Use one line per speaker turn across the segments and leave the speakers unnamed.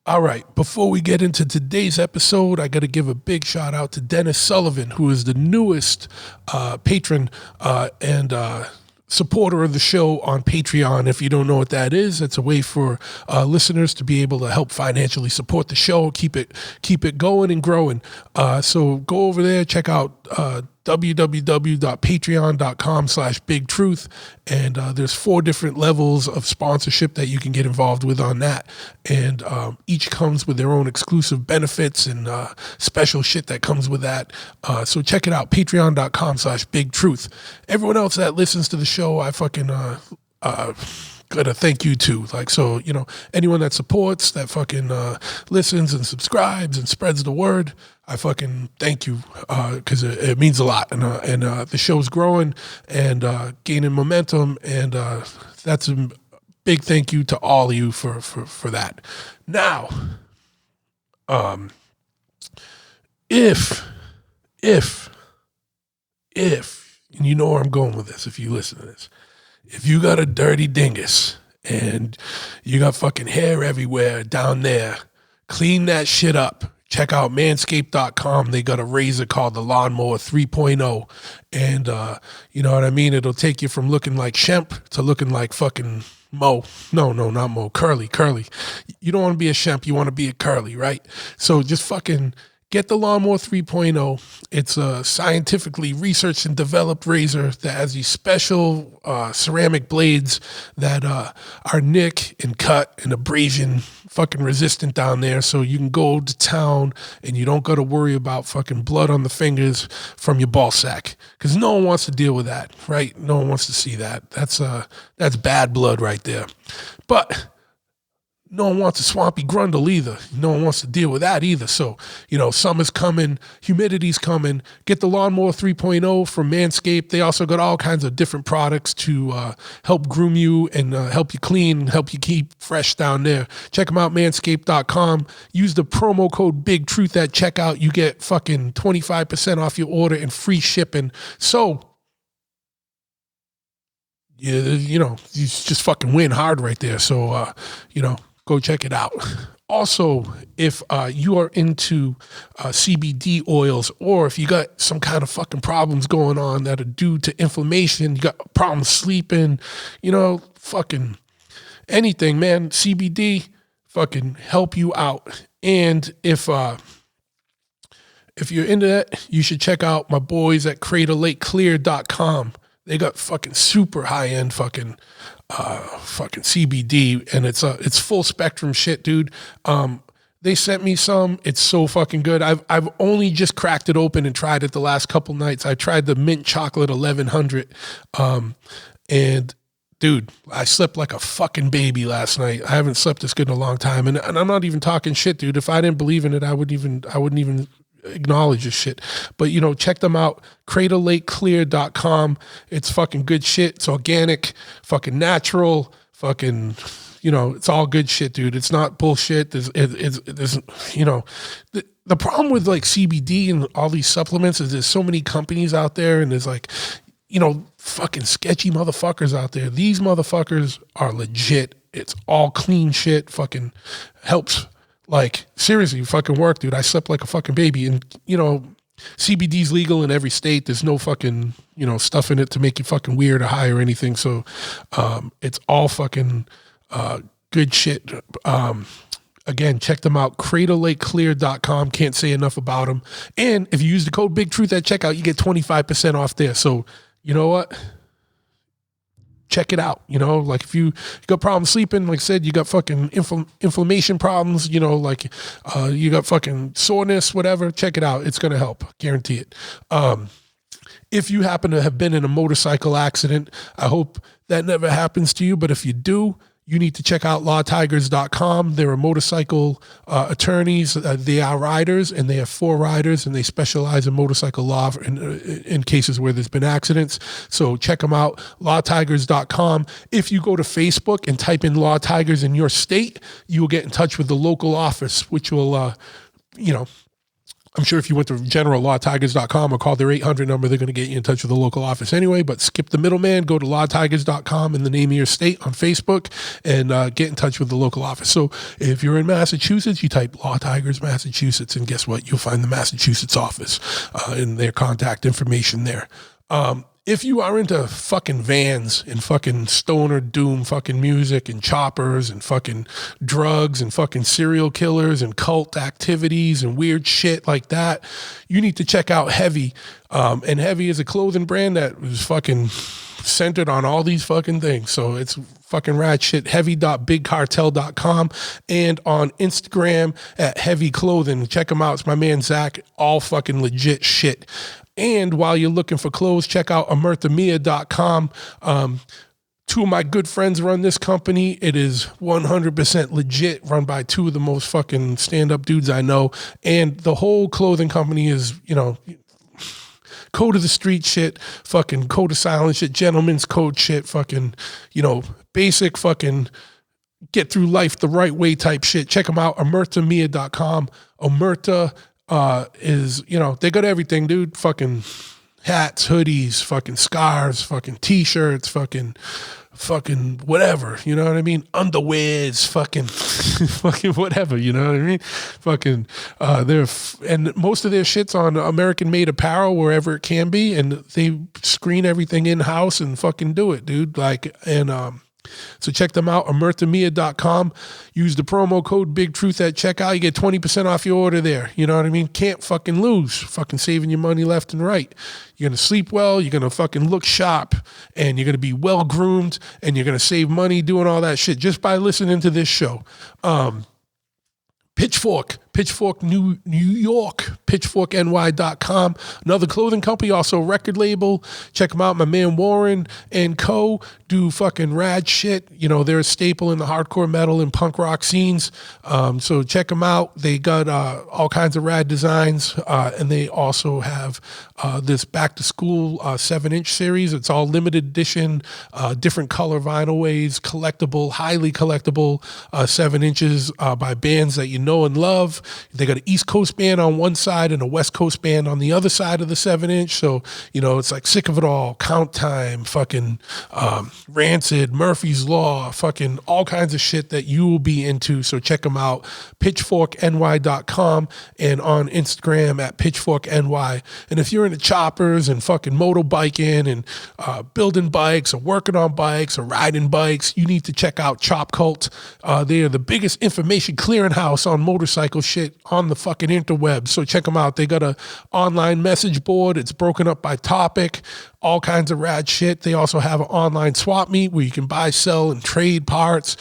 All right, before we get into today's episode, I got to give a big shout out to Dennis Sullivan, who is the newest patron and supporter of the show on Patreon. If you don't know what that is, it's a way for listeners to be able to help financially support the show, keep it going and growing. So go over there, check out www.patreon.com/bigtruth, and there's 4 different levels of sponsorship that you can get involved with on that, and each comes with their own exclusive benefits and special shit that comes with that. So check it out, patreon.com/bigtruth. Everyone else that listens to the show, I fucking gotta thank you too. Like, so, anyone that supports, that fucking listens and subscribes and spreads the word, I fucking thank you, because it means a lot, and the show's growing and gaining momentum, and that's a big thank you to all of you for that. Now, if and you know where I'm going with this, if you listen to this, if you got a dirty dingus and you got fucking hair everywhere down there, clean that shit up. Check out manscaped.com. They got a razor called the Lawnmower 3.0. And you know what I mean? It'll take you from looking like Shemp to looking like fucking Mo. No, not Mo. Curly. You don't want to be a Shemp. You want to be a Curly, right? So just fucking get the Lawnmower 3.0. It's a scientifically researched and developed razor that has these special ceramic blades that are nick and cut and abrasion fucking resistant down there, so you can go to town and you don't got to worry about fucking blood on the fingers from your ball sack, because no one wants to deal with that, right? No one wants to see that. That's bad blood right there. But no one wants a swampy grundle either. No one wants to deal with that either. So, summer's coming, humidity's coming. Get the Lawnmower 3.0 from Manscaped. They also got all kinds of different products to help groom you and help you clean, help you keep fresh down there. Check them out, manscaped.com. Use the promo code BIGTRUTH at checkout. You get fucking 25% off your order and free shipping. So, you just fucking win hard right there. So, go check it out. Also, if you are into CBD oils, or if you got some kind of fucking problems going on that are due to inflammation, you got problems sleeping, fucking anything, man, CBD fucking help you out. And if you're into that, you should check out my boys at CradleLakeClear.com. They got fucking super high-end fucking CBD, and it's full spectrum shit, dude. They sent me some. It's so fucking good. I've only just cracked it open and tried it the last couple nights. I tried the mint chocolate 1100, and dude, I slept like a fucking baby last night. I haven't slept this good in a long time, and I'm not even talking shit, dude. If I didn't believe in it, I wouldn't even acknowledge this shit. But check them out, CradleLakeClear.com. It's fucking good shit. It's organic, fucking natural, fucking it's all good shit, dude. It's not bullshit. There's the problem with like CBD and all these supplements is there's so many companies out there, and there's like fucking sketchy motherfuckers out there. These motherfuckers are legit. It's all clean shit. Fucking helps. Like, seriously, fucking work, dude. I slept like a fucking baby. And, CBD's legal in every state. There's no fucking, stuff in it to make you fucking weird or high or anything. So, it's all fucking good shit. Again, check them out, CradleLakeClear.com. Can't say enough about them. And if you use the code BIGTRUTH at checkout, you get 25% off there. So, you know what? Check it out. Like if you got problems sleeping, like I said, you got fucking inflammation problems, you got fucking soreness, whatever, check it out. It's going to help. Guarantee it. If you happen to have been in a motorcycle accident, I hope that never happens to you. But if you do, you need to check out lawtigers.com. They're motorcycle attorneys. They are riders, and they have 4 riders, and they specialize in motorcycle law in cases where there's been accidents. So check them out, lawtigers.com. If you go to Facebook and type in Law Tigers in your state, you will get in touch with the local office, which will, I'm sure if you went to generallawtigers.com or call their 800 number, they're going to get you in touch with the local office anyway. But skip the middleman, go to lawtigers.com in the name of your state on Facebook and get in touch with the local office. So if you're in Massachusetts, you type Law Tigers Massachusetts, and guess what? You'll find the Massachusetts office and their contact information there. If you are into fucking vans and fucking stoner doom fucking music and choppers and fucking drugs and fucking serial killers and cult activities and weird shit like that, you need to check out Heavy. And Heavy is a clothing brand that is fucking centered on all these fucking things. So it's fucking rad shit. Heavy.bigcartel.com and on Instagram at Heavy Clothing. Check them out. It's my man Zach. All fucking legit shit. And while you're looking for clothes, check out amerthamia.com. Two of my good friends run this company. It is 100% legit, run by two of the most fucking stand-up dudes I know. And the whole clothing company is, you know, code of the street shit, fucking code of silence shit, gentleman's code shit, fucking, you know, basic fucking get through life the right way type shit. Check them out, amerthamia.com. Omerta is, you know, they got everything, dude. Fucking hats, hoodies, fucking scarves, fucking t-shirts, fucking whatever, you know what I mean? Underwears, fucking whatever, you know what I mean? Fucking, and most of their shit's on American-made apparel wherever it can be, and they screen everything in-house and fucking do it, dude. Like, and, so check them out, amerthamia.com. Use the promo code Big Truth at checkout. You get 20% off your order there. You know what I mean? Can't fucking lose. Fucking saving your money left and right. You're going to sleep well. You're going to fucking look sharp. And you're going to be well groomed. And you're going to save money doing all that shit just by listening to this show. Pitchfork New York, pitchforkny.com. Another clothing company, also record label. Check them out. My man Warren and Co. do fucking rad shit. You know, they're a staple in the hardcore metal and punk rock scenes. So check them out. They got all kinds of rad designs. And they also have this back to school 7-inch series. It's all limited edition, different color vinyl ways, collectible, highly collectible 7 inches by bands that you know and love. They got an East Coast band on one side and a West Coast band on the other side of the 7-inch. So, you know, it's like Sick of It All, Count Time, fucking Rancid, Murphy's Law, fucking all kinds of shit that you will be into. So check them out, pitchforkny.com and on Instagram at pitchforkny. And if you're into choppers and fucking motorbiking and building bikes or working on bikes or riding bikes, you need to check out Chop Cult. They are the biggest information clearinghouse on motorcycle shit on the fucking interwebs. So check them out. They got a online message board. It's broken up by topic, all kinds of rad shit. They also have an online swap meet where you can buy, sell, and trade parts.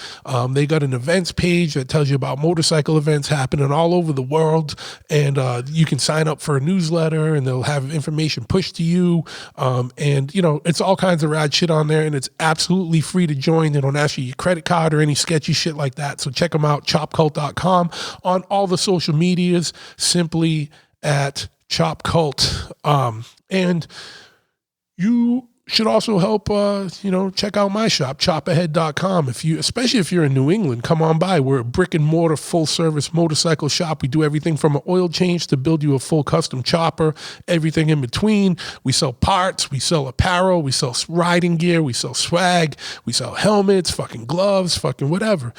They got an events page that tells you about motorcycle events happening all over the world. And you can sign up for a newsletter and they'll have information pushed to you. And, you know, it's all kinds of rad shit on there and it's absolutely free to join. They don't ask you your credit card or any sketchy shit like that. So check them out, chopcult.com. On all the social medias, simply at Chop Cult. And you should also help, check out my shop, choppahead.com. Especially if you're in New England, come on by. We're a brick and mortar full service motorcycle shop. We do everything from an oil change to build you a full custom chopper, everything in between. We sell parts, we sell apparel, we sell riding gear, we sell swag, we sell helmets, fucking gloves, fucking whatever.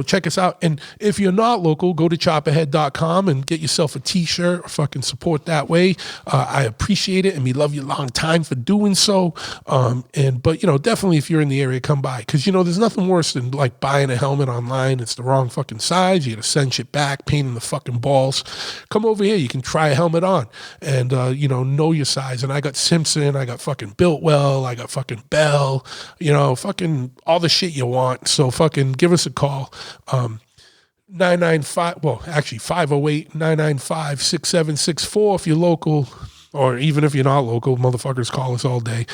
Check us out. And if you're not local, go to choppahead.com and get yourself a t-shirt or fucking support that way. I appreciate it and we love you a long time for doing so. But definitely if you're in the area, come by, because there's nothing worse than like buying a helmet online. It's the wrong fucking size. You got to send shit back, pain in the fucking balls. Come over here. You can try a helmet on and, know your size. And I got Simpson, I got fucking Biltwell, I got fucking Bell, fucking all the shit you want. So fucking give us a call. 508-995-6764 if you're local. Or even if you're not local, motherfuckers call us all day.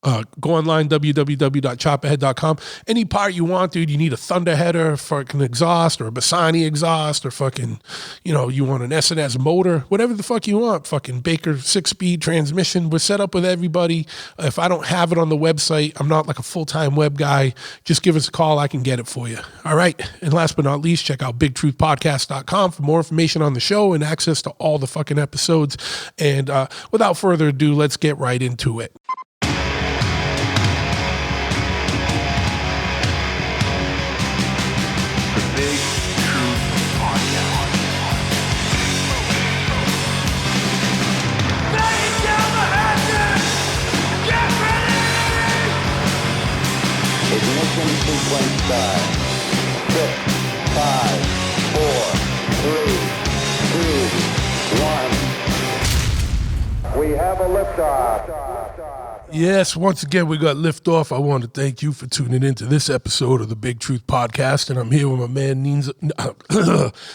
Go online, www.choppahead.com. Any part you want, dude. You need a Thunder header, fucking exhaust, or a Bassani exhaust, or fucking, you want an S&S motor, whatever the fuck you want. Fucking Baker 6-speed transmission. We're set up with everybody. If I don't have it on the website, I'm not like a full-time web guy. Just give us a call. I can get it for you. All right. And last but not least, check out bigtruthpodcast.com for more information on the show and access to all the fucking episodes. And without further ado, let's get right into it.
Ignition sequence start. 6, 5, 4, 3, 2, 1. We have a liftoff.
Yes, once again, we got liftoff. I want to thank you for tuning into this episode of the Big Truth Podcast, and I'm here with my man,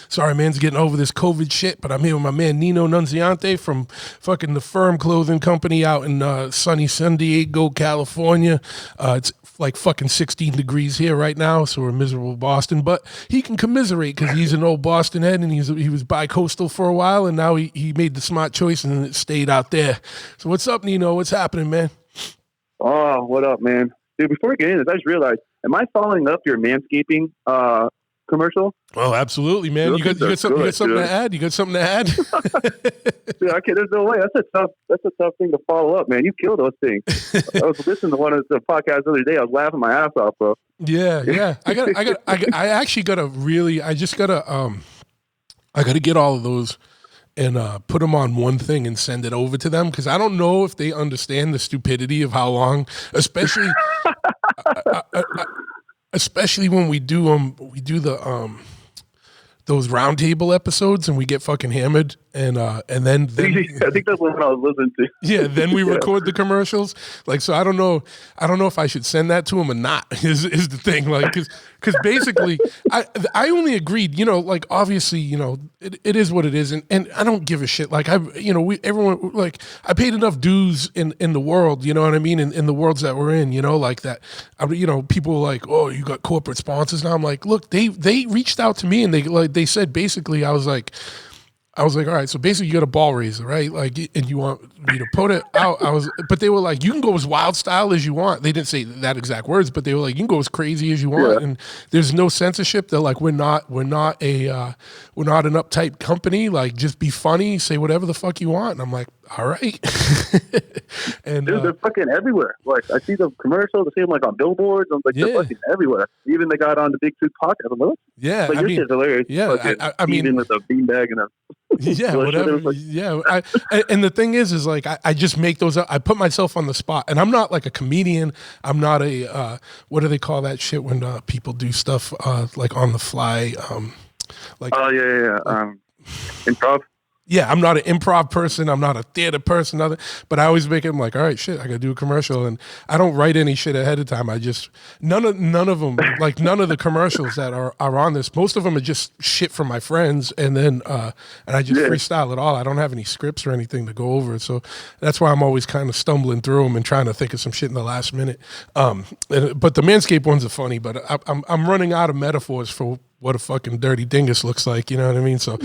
sorry, man's getting over this COVID shit, but I'm here with my man, Nino Nunziante from fucking the Firm Clothing Company out in sunny San Diego, California. It's like fucking 16 degrees here right now, so we're miserable Boston, but he can commiserate because he's an old Boston head, and he was bi-coastal for a while, and now he made the smart choice and stayed out there. So what's up, Nino? What's happening, man?
Oh, what up, man? Dude, before we get into this, I just realized, am I following up your manscaping commercial?
Oh, absolutely, man. You got something to add? You got something to add?
Dude, there's no way. That's a tough thing to follow up, man. You kill those things. I was listening to one of the podcasts the other day. I was laughing my ass off, bro.
Yeah. I gotta get all of those and put them on one thing and send it over to them, because I don't know if they understand the stupidity of how long, especially especially when we do the those roundtable episodes and we get fucking hammered and then
I think that's what I was listening to.
Yeah, then we record the commercials. Like, so I don't know if I should send that to him or not. Is the thing, like, because basically I only agreed. Like, obviously, it is what it is, and I don't give a shit. Like, everyone, like, I paid enough dues in the world. You know what I mean? In the worlds that we're in, like that. People are like, oh, you got corporate sponsors now. I'm like, look, they reached out to me and they said basically, I was like, all right, so basically you got a ball raiser, right? Like, and you want me to put it out. But they were like, you can go as wild style as you want. They didn't say that exact words, but they were like, you can go as crazy as you want, and there's no censorship. They're like, we're not an uptight company. Like, just be funny, say whatever the fuck you want. And I'm like, all right. And
dude, they're fucking everywhere. Like, I see the commercials, I see them like on billboards. I'm like, they're fucking everywhere. Even they got on the Big Truth podcast. I'm like,
yeah,
like, shit's hilarious.
Yeah, I mean,
even with a beanbag and a
yeah, whatever. Like, yeah, and the thing is like I just make those up. I put myself on the spot, and I'm not like a comedian. I'm not a what do they call that shit when people do stuff like on the fly?
Improv.
Yeah, I'm not an improv person. I'm not a theater person. Nothing. But I always make it. I'm like, all right, shit, I gotta do a commercial, and I don't write any shit ahead of time. I just none of them, like none of the commercials that are on this. Most of them are just shit from my friends, and then and I just freestyle it all. I don't have any scripts or anything to go over, so that's why I'm always kind of stumbling through them and trying to think of some shit in the last minute. But the Manscaped ones are funny, but I'm running out of metaphors for what a fucking dirty dingus looks like. You know what I mean? So.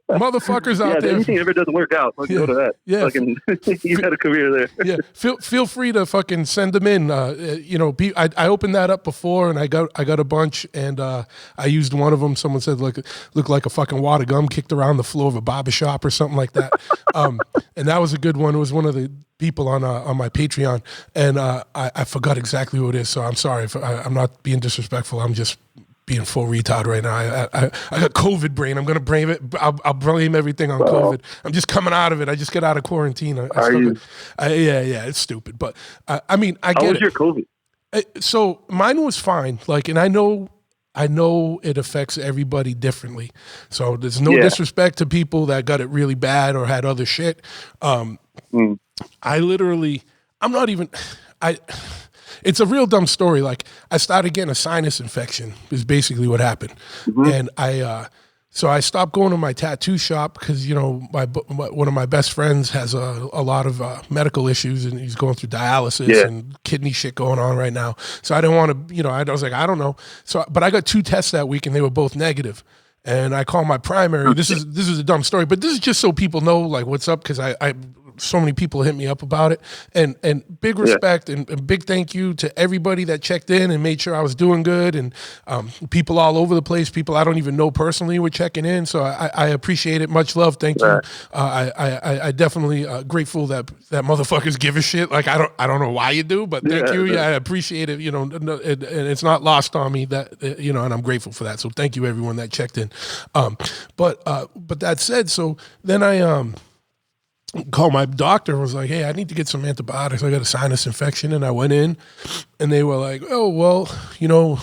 Motherfuckers out there.
Anything ever doesn't work out, let's go to that. Yeah, fucking, you had a career there.
Yeah, feel free to fucking send them in. I opened that up before, and I got a bunch, and I used one of them. Someone said looked like a fucking wad of gum kicked around the floor of a barbershop or something like that. And that was a good one. It was one of the people on my Patreon, and I forgot exactly who it is. So I'm sorry I'm not being disrespectful. I'm just being full retard right now. I got COVID brain. I'm gonna blame it. I'll blame everything on COVID. I'm just coming out of it. I just get out of quarantine. It's stupid. But I mean, I get it.
How was your COVID?
So mine was fine. Like, and I know it affects everybody differently. So there's no disrespect to people that got it really bad or had other shit. It's a real dumb story. Like, I started getting a sinus infection is basically what happened. And I So I stopped going to my tattoo shop because, you know, one of my best friends has a lot of medical issues, and he's going through dialysis and kidney shit going on right now. So I didn't want to, you know, I was like, I don't know. So, but I got 2 tests that week and they were both negative. And I called my primary. This is a dumb story, but this is just so people know like what's up, because I so many people hit me up about it, and big respect and big thank you to everybody that checked in and made sure I was doing good, and people all over the place, people I don't even know personally were checking in, so I appreciate it. Much love, thank you. I definitely grateful that motherfuckers give a shit. Like I don't know why you do, but thank you. Yeah, I appreciate it. You know, and it's not lost on me that you know, and I'm grateful for that. So thank you everyone that checked in. But that said, so then I called my doctor and was like, hey, I need to get some antibiotics. I got a sinus infection. And I went in and they were like, oh, well, you know,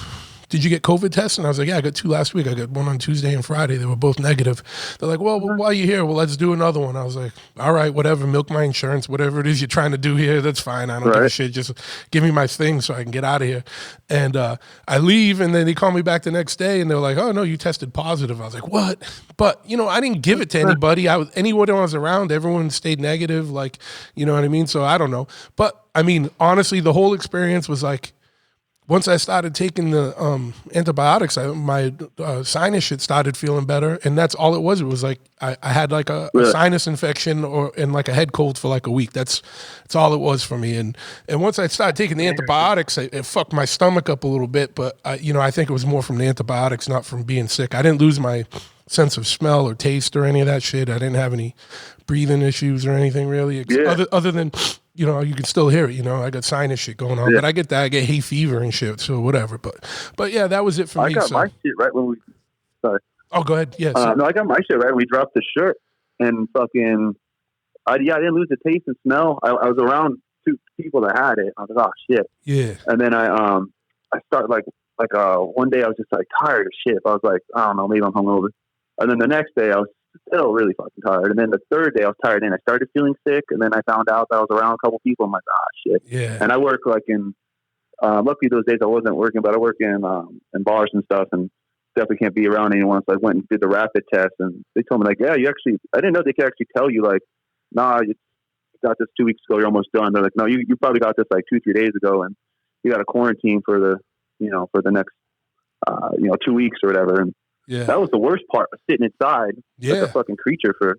did you get COVID tests? And I was like, yeah, I got 2 last week. I got one on Tuesday and Friday. They were both negative. They're like, well, why are you here? Well, let's do another one. I was like, all right, whatever, milk my insurance, whatever it is you're trying to do here, that's fine. I don't give a shit. Just give me my thing so I can get out of here. And I leave, and then they call me back the next day, and they're like, oh, no, you tested positive. I was like, what? But, you know, I didn't give it to anybody. Anyone I was around, everyone stayed negative, like, you know what I mean? So I don't know. But, I mean, honestly, the whole experience was like, once I started taking the antibiotics, my sinus shit started feeling better, and that's all it was. It was like I had like a sinus infection and like a head cold for like a week. That's all it was for me. And once I started taking the antibiotics, it fucked my stomach up a little bit. But you know, I think it was more from the antibiotics, not from being sick. I didn't lose my sense of smell or taste or any of that shit. I didn't have any breathing issues or anything really, other than, you know, you can still hear it. You know, I got sinus shit going on, but I get that. I get hay fever and shit, so whatever. But yeah, that was it for me.
I got my shit right when we. Sorry.
Oh, go ahead. Yes.
No, I got my shit right when we dropped the shirt, and fucking. I didn't lose the taste and smell. I was around 2 people that had it. I was like, oh shit. Yeah. And then I started like one day I was just like tired as shit. I was like, I don't know, maybe I'm hungover. And then the next day I was still really fucking tired. And then the third day I was tired and I started feeling sick. And then I found out that I was around a couple people. I'm like, shit. Yeah. And I work like in, luckily those days I wasn't working, but I work in bars and stuff, and definitely can't be around anyone. So I went and did the rapid test, and they told me like, yeah, I didn't know they could actually tell you like, nah, you got this 2 weeks ago, you're almost done. They're like, no, you probably got this like 2-3 days ago, and you got to quarantine for the next, 2 weeks or whatever. And that was the worst part, sitting inside like a fucking creature for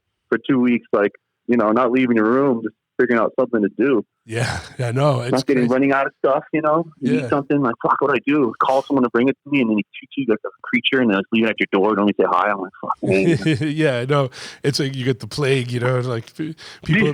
2 weeks, like, you know, not leaving your room, just figuring out something to do.
Yeah, I know. It's
not running out of stuff, you know. You need something, like, fuck, what do I do? Call someone to bring it to me, and then you treat you like a creature, and then just leave it at your door, don't even say hi. I'm like, fuck, man.
Yeah, I know. It's like you get the plague, you know. Like people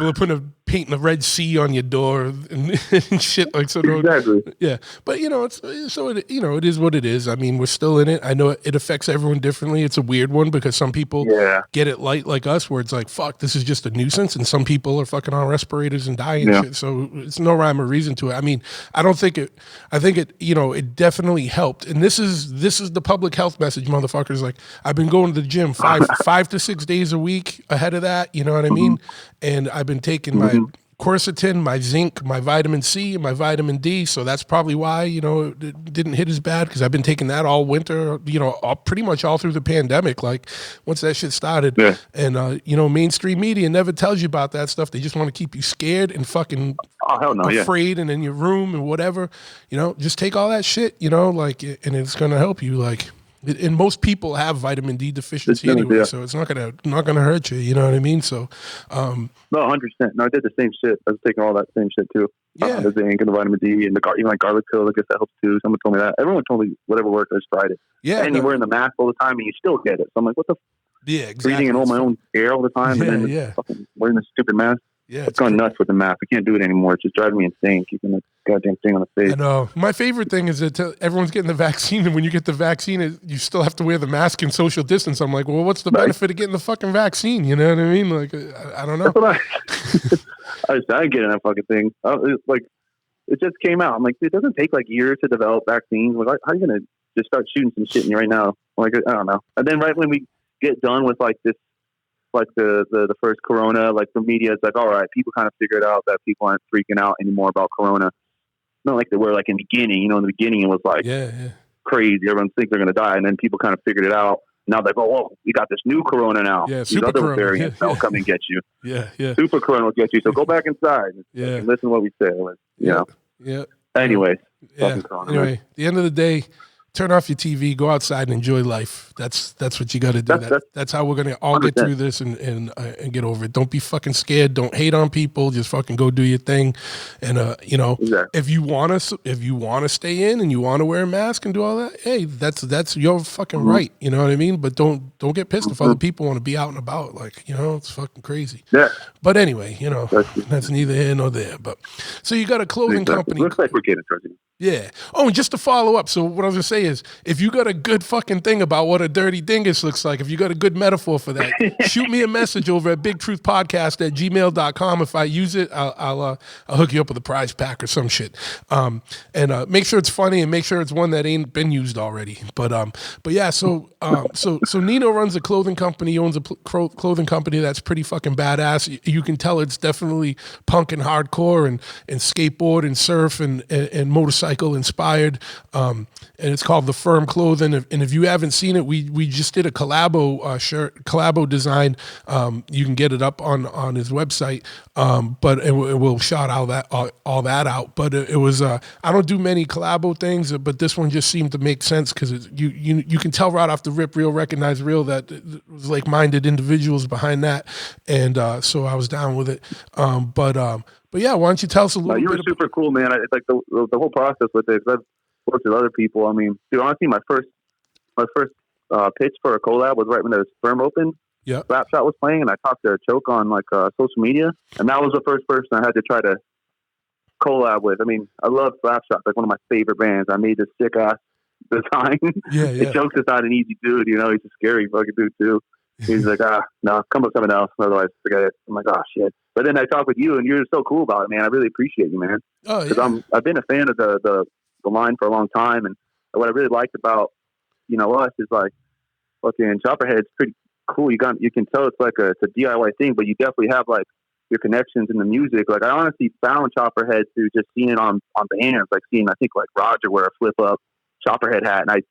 are painting a red C on your door and shit, like so.
Exactly.
Yeah, but you know, it is what it is. I mean, we're still in it. I know it affects everyone differently. It's a weird one because some people get it light like us, where it's like, fuck, this is just a nuisance, and some people are fucking on respirators and dying and shit. So it's no rhyme or reason to it. I mean, I think it, you know, it definitely helped. And this is the public health message, motherfuckers. Like, I've been going to the gym 5 to 6 days a week ahead of that. You know what I mean? And I've been taking my quercetin, my zinc, my vitamin C, and my vitamin D. So that's probably why, you know, it didn't hit as bad, because I've been taking that all winter, you know, pretty much all through the pandemic. Like, once that shit started, and you know, mainstream media never tells you about that stuff. They just want to keep you scared and fucking afraid and in your room and whatever. You know, just take all that shit, you know, like, and it's gonna help you. Like, and most people have vitamin D deficiency anyway, so it's not gonna hurt you. You know what I mean? So,
no, 100%. No, I did the same shit. I was taking all that same shit too. The zinc and the vitamin D and even like garlic pill. I guess that helps too. Someone told me that. Everyone told me whatever worked. I just tried it. Yeah, and you're wearing the mask all the time, and you still get it. So I'm like, what the? Yeah, exactly. Breathing in all my own air all the time, and then fucking wearing this stupid mask. Yeah, it's gone nuts with the mask. I can't do it anymore. It's just driving me insane, keeping the goddamn thing on the face.
I know. My favorite thing is that everyone's getting the vaccine, and when you get the vaccine, you still have to wear the mask and social distance. I'm like, well, what's the benefit of getting the fucking vaccine? You know what I mean? Like, I don't know.
I ain't getting that fucking thing. It just came out. I'm like, it doesn't take like years to develop vaccines. Like, how are you gonna just start shooting some shit in you right now? Like, I don't know. And then right when we get done with like this, like the first corona, like the media is like, all right, people kind of figured out that people aren't freaking out anymore about corona. Not like they were like in the beginning, you know, in the beginning it was like crazy. Everyone thinks they're going to die. And then people kind of figured it out. now they're like, oh, we got this new Corona now.
Yeah,
these
super
other
Corona.
variants that'll come and get you.
Yeah.
Super Corona will get you. So go back inside and listen to what we say. You know.
Yeah.
Anyways.
Corona, anyway, at the end of the day, turn off your TV, go outside and enjoy life. That's what you got to do. That's how we're gonna all 100%. Get through this and get over it. Don't be fucking scared. Don't hate on people. Just fucking go do your thing. And exactly. if you want to stay in and you want to wear a mask and do all that, hey, that's your fucking right. You know what I mean? But don't get pissed if other people want to be out and about. Like, it's fucking crazy. Yeah. But anyway, that's neither here nor there. But so you got a clothing company.
Looks like we're getting towards it.
Yeah. Oh, and just to follow up, so what I was gonna say is, if you got a good fucking thing about what a dirty dingus looks like, if you got a good metaphor for that, shoot me a message over at bigtruthpodcast@gmail.com. If I use it, I'll hook you up with a prize pack or some shit. And make sure it's funny and make sure it's one that ain't been used already. But yeah, so Nino runs a clothing company. He owns a clothing company that's pretty fucking badass. You can tell it's definitely punk and hardcore and skateboard and surf and motorcycle inspired, and it's called The Firm Clothing. And if you haven't seen it, we just did a collabo design. You can get it up on his website, but we'll shout all that out. But it was I don't do many collabo things, but this one just seemed to make sense because you can tell right off the rip, real recognize real, that it was like-minded individuals behind that, and so I was down with it. But yeah, why don't you tell us a little bit?
You were super cool, man. It's like the whole process with it. Cause I've worked with other people. I mean, dude, honestly, my first pitch for a collab was right when the Firm opened. Yeah, Slapshot was playing, and I talked to Choke on social media, and that was the first person I had to try to collab with. I mean, I love Slapshot, like one of my favorite bands. I made this sick ass design. Yeah. Choke's just not an easy dude, he's a scary fucking dude too. He's like, no, come up with something else. Otherwise, forget it. I'm like, oh shit. But then I talk with you, and you're so cool about it, man. I really appreciate you, man. Oh, yeah. Because I've been a fan of the line for a long time, and what I really liked about us is like fucking Choppahead's pretty cool. You can tell it's like it's a DIY thing, but you definitely have like your connections in the music. Like I honestly found Choppahead through just seeing it on banners, like seeing I think like Roger wear a flip up Choppahead hat, and I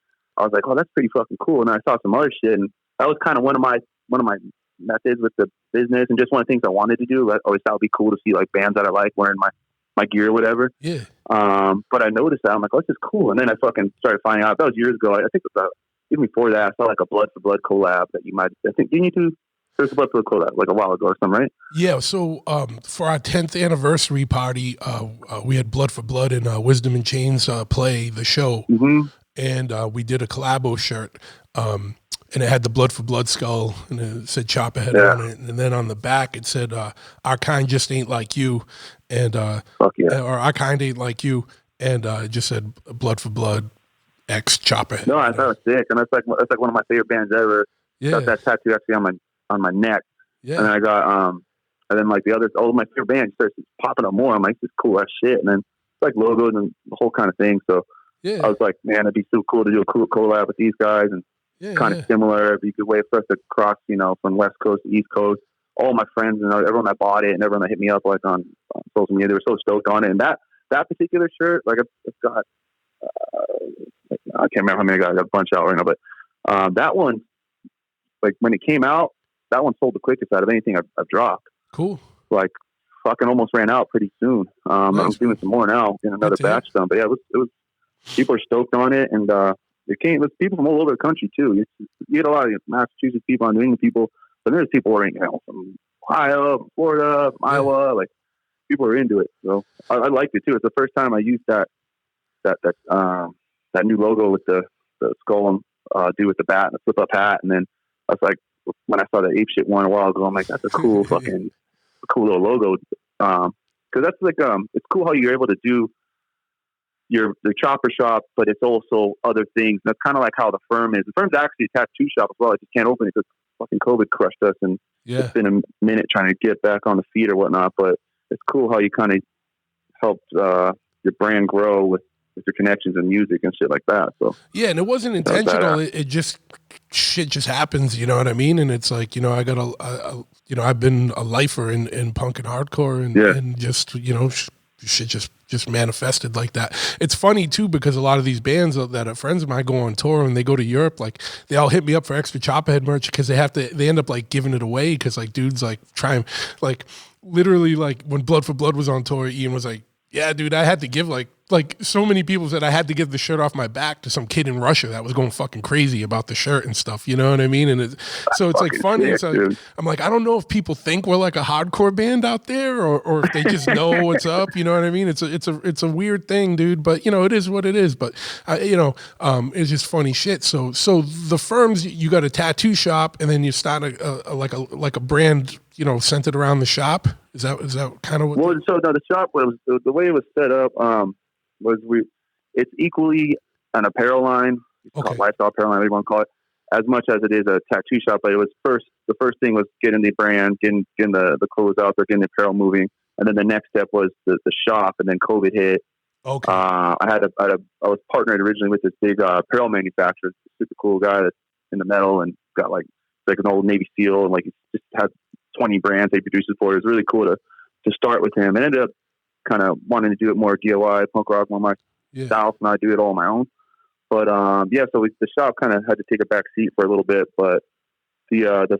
was like, oh, that's pretty fucking cool. And I saw some other shit, and that was kind of one of my methods with the business, and just one of the things I wanted to do. I always thought it'd be cool to see like bands that I like wearing my gear or whatever. Yeah. But I noticed that I'm like, oh, this is cool. And then I fucking started finding out. That was years ago. I think even before that, I saw like a Blood for Blood collab that you might. I think didn't you do? There's a Blood for Blood collab like a while ago or something, right? Yeah. So for our 10th anniversary party, we had Blood for Blood and Wisdom and Chains play the show, and we did a collabo shirt. And it had the Blood for Blood skull, and it said Choppahead on it. And then on the back, it said, our kind just ain't like you. And, or our kind ain't like you. And it just said Blood for Blood, X Choppahead. No, I thought it was sick. And that's like one of my favorite bands ever. Yeah. Got that tattoo actually on my neck. Yeah. And then I got, and then like all of my favorite bands started popping up more. I'm like, this is cool as shit. And then it's like logos and the whole kind of thing. So I was like, man, it'd be so cool to do a cool collab with these guys. And kind of similar. If you could wait for us to cross, from West Coast to East Coast. All my friends and everyone that bought it and everyone that hit me up like on social media, they were so stoked on it. And that particular shirt, like it's got, I can't remember how many I got a bunch out right now, but that one, like when it came out, that one sold the quickest out of anything I've dropped. Cool. Like fucking almost ran out pretty soon. I'm doing some more now in another batch done. But yeah, it was people are stoked on it, and there's people from all over the country too. You get a lot of Massachusetts people, New England people, but there's people from Ohio, Florida, Iowa. Like people are into it, so I liked it too. It's the first time I used that new logo with the skull and do with the bat and the flip up hat, and then I was like, when I saw the ape shit one a while ago, I'm like, that's a cool fucking cool little logo. Because that's like it's cool how you're able to do the chopper shop, but it's also other things. And that's kind of like how the firm is. The firm's actually a tattoo shop as well. I just can't open it because fucking COVID crushed us, and it's been a minute trying to get back on the feet or whatnot. But it's cool how you kind of helped your brand grow with your connections and music and shit like that. So yeah, and it wasn't intentional. It just shit just happens. You know what I mean? And it's like I got I've been a lifer in punk and hardcore and just
shit just manifested like that. It's funny too, because a lot of these bands that are friends of mine go on tour and they go to Europe, like they all hit me up for extra Choppahead merch because they end up like giving it away because like dudes like try and like literally like when Blood for Blood was on tour, Ian was like, yeah, dude, I had to give like so many people said I had to give the shirt off my back to some kid in Russia that was going fucking crazy about the shirt and stuff. You know what I mean? And so it's like funny. It's like, I'm like, I don't know if people think we're like a hardcore band out there or if they just know what's up. You know what I mean? It's a weird thing, dude. But you know, it is what it is. But it's just funny shit. So the Firms, you got a tattoo shop and then you start a brand, you know, centered around the shop. Is that kind of what?
Well, so the shop was the way it was set up. It's equally an apparel line, lifestyle apparel line, whatever you want to call it, as much as it is a tattoo shop. But it was the first thing was getting the brand, getting the clothes out there, getting the apparel moving, and then the next step was the shop. And then COVID hit. Okay. I was partnered originally with this big apparel manufacturer, super cool guy that's in the metal and got like an old Navy SEAL and like just has 20 brands they produces for. It was really cool to start with him, and ended up kind of wanting to do it more DIY, punk rock, more my style, and I do it all on my own. But so the shop kind of had to take a back seat for a little bit. But the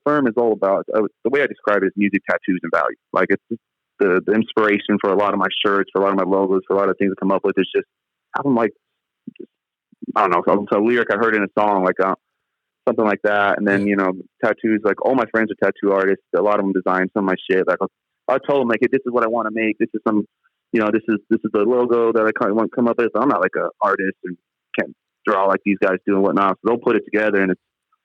Firm is all about the way I describe it is music, tattoos, and value. Like it's just the inspiration for a lot of my shirts, for a lot of my logos, for a lot of things to come up with. It's just having like I don't know, a lyric I heard in a song, like something like that. And then tattoos. Like all my friends are tattoo artists. A lot of them design some of my shit. Like I told them, like, this is what I want to make. This is this is the logo that I want to come up with. I'm not like an artist and can't draw like these guys do and whatnot. So they'll put it together, and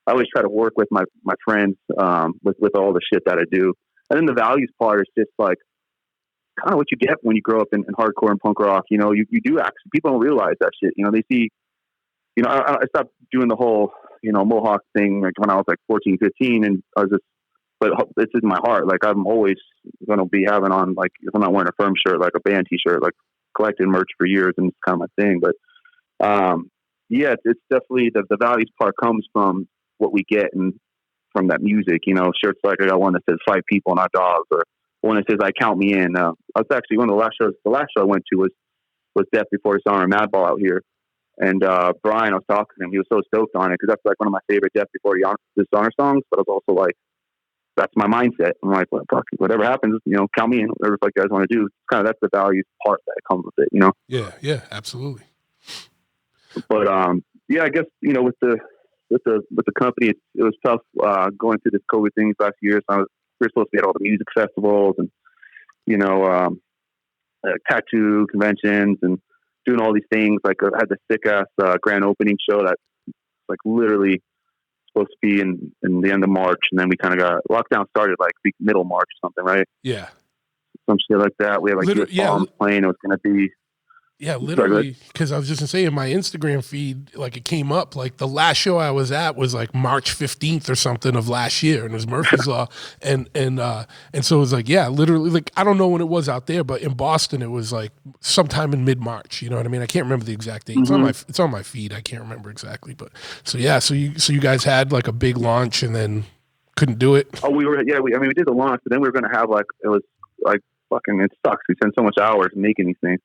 I always try to work with my friends with all the shit that I do. And then the values part is just like kind of what you get when you grow up in hardcore and punk rock. You do actually, people don't realize that shit. They see, I stopped doing the whole Mohawk thing like when I was like 14, 15, and I was just. But it's in my heart. Like I'm always going to be having on, like if I'm not wearing a Firm shirt, like a band T-shirt, like collected merch for years, and it's kind of my thing. But it's definitely the values part comes from what we get and from that music. Shirts like I got one that says 5 people, not dogs, or one that says I count me in. I was actually one of the last shows. The last show I went to was Death Before Dishonor and Madball out here. And Brian, I was talking to him. He was so stoked on it because that's like one of my favorite Death Before Dishonor songs. But I was also like, that's my mindset. I'm like, well, fuck, whatever happens, count me in, whatever the fuck you guys want to do. Kind of that's the values part that comes with it,
Yeah, absolutely.
But I guess with the company, it was tough going through this COVID thing these last years. We were supposed to be at all the music festivals and tattoo conventions and doing all these things. Like I had the sick ass grand opening show that like literally supposed to be in the end of March, and then we kind of got lockdown started like middle March or something, right?
Yeah,
some shit like that. We had like bombs playing. It was going to be
literally, because I was just gonna say in my Instagram feed, like it came up like the last show I was at was like March 15th or something of last year, and it was Murphy's Law, and so it was like literally like I don't know when it was out there, but in Boston it was like sometime in mid-March. You know what I mean? I can't remember the exact date.
Mm-hmm.
It's on my feed. I can't remember exactly, but so you guys had like a big launch and then couldn't do it.
Oh, we did the launch, but then we were gonna have like it was like fucking it sucks. We spent so much hours making these things.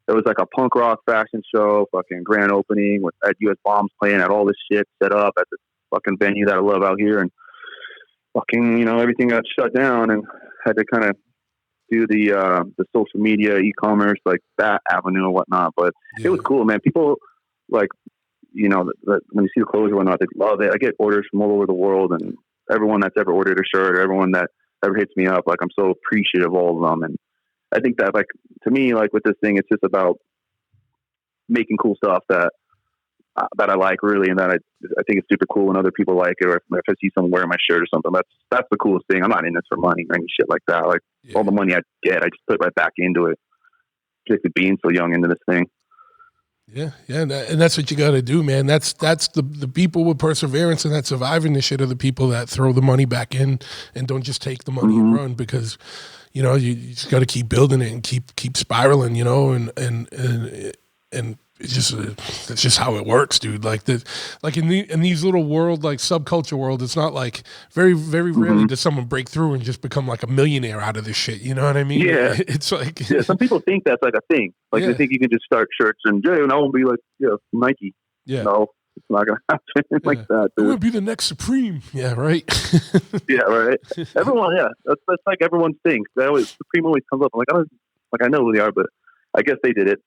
It was like a punk rock fashion show, fucking grand opening at US Bombs playing, at all this shit set up at this fucking venue that I love out here, and fucking everything got shut down, and had to kind of do the social media, e-commerce, like that avenue and whatnot. But it was cool, man. People like when you see the clothes or whatnot, they love it. I get orders from all over the world, and everyone that's ever ordered a shirt or everyone that ever hits me up, like I'm so appreciative of all of them. And I think that, like, to me, like with this thing, it's just about making cool stuff that I like, really, and that I think it's super cool when other people like it, or if I see someone wearing my shirt or something. That's the coolest thing. I'm not in this for money or any shit like that. Like all the money I get, I just put right back into it. Just being so young into this thing.
Yeah, and that's what you got to do, man. That's the people with perseverance and that surviving this shit are the people that throw the money back in and don't just take the money and run, because you just got to keep building it and keep spiraling, and it's just that's just how it works, dude. Like in these little world, like subculture world, it's not like very rarely does someone break through and just become like a millionaire out of this shit. You know what I mean?
Yeah,
it's like
some people think that's like a thing. Like they think you can just start shirts and I will be like Nike.
Yeah,
no, it's not gonna happen like that. Dude.
I'm gonna be the next Supreme. Yeah, right.
Yeah, right. Everyone, that's like everyone's thing. Supreme always comes up. I'm like I know who they are, but I guess they did it.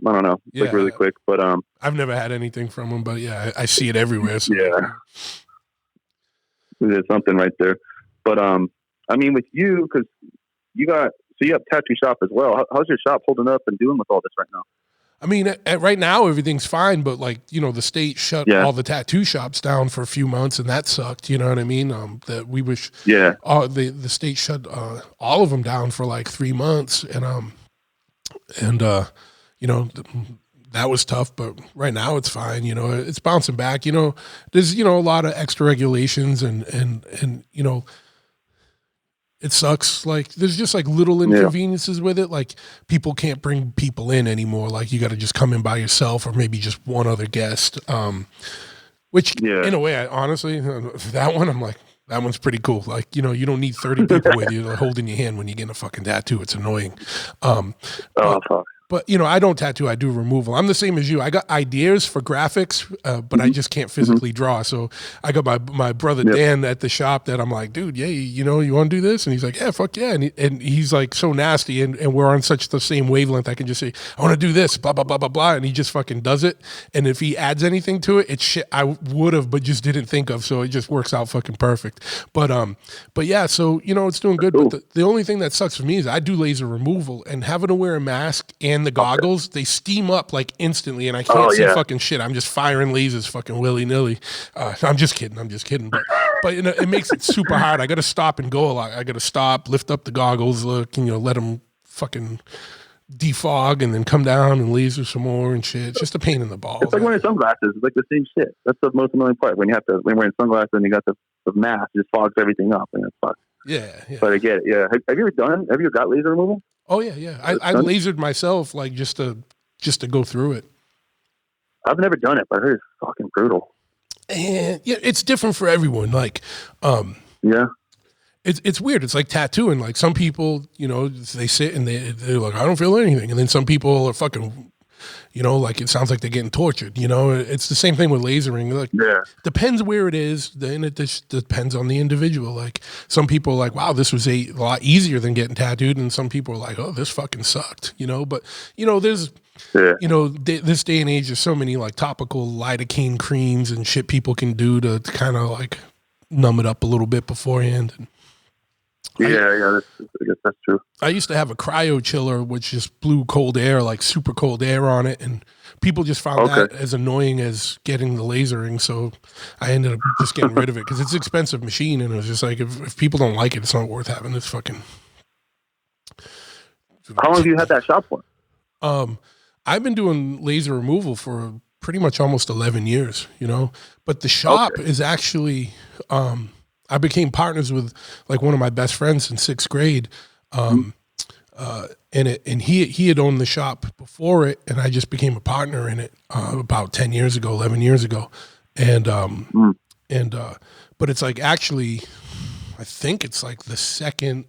I don't know, like really quick, but
I've never had anything from them, but yeah, I see it everywhere. So.
Yeah, there's something right there. But I mean, with you, because you have tattoo shop as well. How's your shop holding up and doing with all this right now?
I mean, right now everything's fine, but like the state shut all the tattoo shops down for a few months, and that sucked. You know what I mean? That we wish.
Yeah.
The state shut all of them down for like 3 months, and that was tough, but right now it's fine. It's bouncing back. There's a lot of extra regulations and it sucks. Like there's just like little inconveniences with it. Like people can't bring people in anymore. Like you got to just come in by yourself or maybe just one other guest. Which in a way, I honestly, that one, I'm like, that one's pretty cool. Like, you don't need 30 people with you like, holding your hand when you get a fucking tattoo. It's annoying.
Fuck.
But, I don't tattoo. I do removal. I'm the same as you. I got ideas for graphics, but I just can't physically draw. So I got my brother Dan at the shop that I'm like, dude, yeah, you want to do this? And he's like, yeah, fuck yeah. And he's like so nasty, and we're on such the same wavelength. I can just say, I want to do this, blah, blah, blah, blah, blah. And he just fucking does it. And if he adds anything to it, it's shit I would have, but just didn't think of. So it just works out fucking perfect. But yeah, so, it's doing good. Cool. But the only thing that sucks for me is I do laser removal, and having to wear a mask and the goggles, they steam up like instantly, and I can't see fucking shit. I'm just firing lasers fucking willy-nilly. I'm just kidding. But it makes it super hard. I got to stop and go a lot. I got to stop, lift up the goggles, look, let them fucking defog, and then come down and laser some more and shit. It's just a pain in the balls.
It's like wearing sunglasses. It's like the same shit. That's the most annoying part. When you're wearing sunglasses and you got the mask, it just fogs everything up, and it's fucked.
Yeah.
But I get it. Yeah. Have you ever got laser removal?
Oh yeah. I lasered myself like just to go through it.
I've never done it, but I heard it's fucking brutal.
And yeah, it's different for everyone. Like, it's weird. It's like tattooing. Like some people, they sit and they're like, I don't feel anything, and then some people are fucking. Like it sounds like they're getting tortured. It's the same thing with lasering. Like, depends where it is. Then it just depends on the individual. Like some people are like, wow, this was a lot easier than getting tattooed, and some people are like, oh, this fucking sucked. But there's, this day and age, there's so many like topical lidocaine creams and shit people can do to kind of like numb it up a little bit beforehand.
I guess that's true.
I used to have a cryo chiller, which just blew cold air, like super cold air on it, and people just found that as annoying as getting the lasering. So I ended up just getting rid of it because it's an expensive machine, and it was just like, if people don't like it, it's not worth having this fucking.
How long have you had that shop for?
I've been doing laser removal for pretty much almost 11 years, but the shop is actually. I became partners with like one of my best friends in 6th grade. And he had owned the shop before it, and I just became a partner in it about 10 years ago, 11 years ago. And but it's like actually, I think it's like the second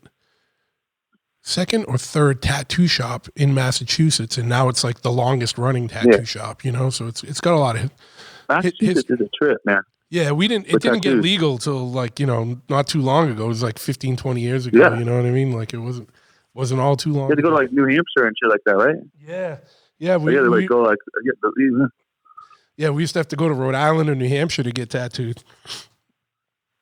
or third tattoo shop in Massachusetts, and now it's like the longest running tattoo shop, so it's got a lot of
Massachusetts is a trip, man.
Yeah, it didn't get legal till like, not too long ago. It was like 15, 20 years ago.
Yeah.
You know what I mean? Like it wasn't all too long.
You had to go to like New Hampshire and shit like that, right?
Yeah.
We
used to have to go to Rhode Island or New Hampshire to get tattooed.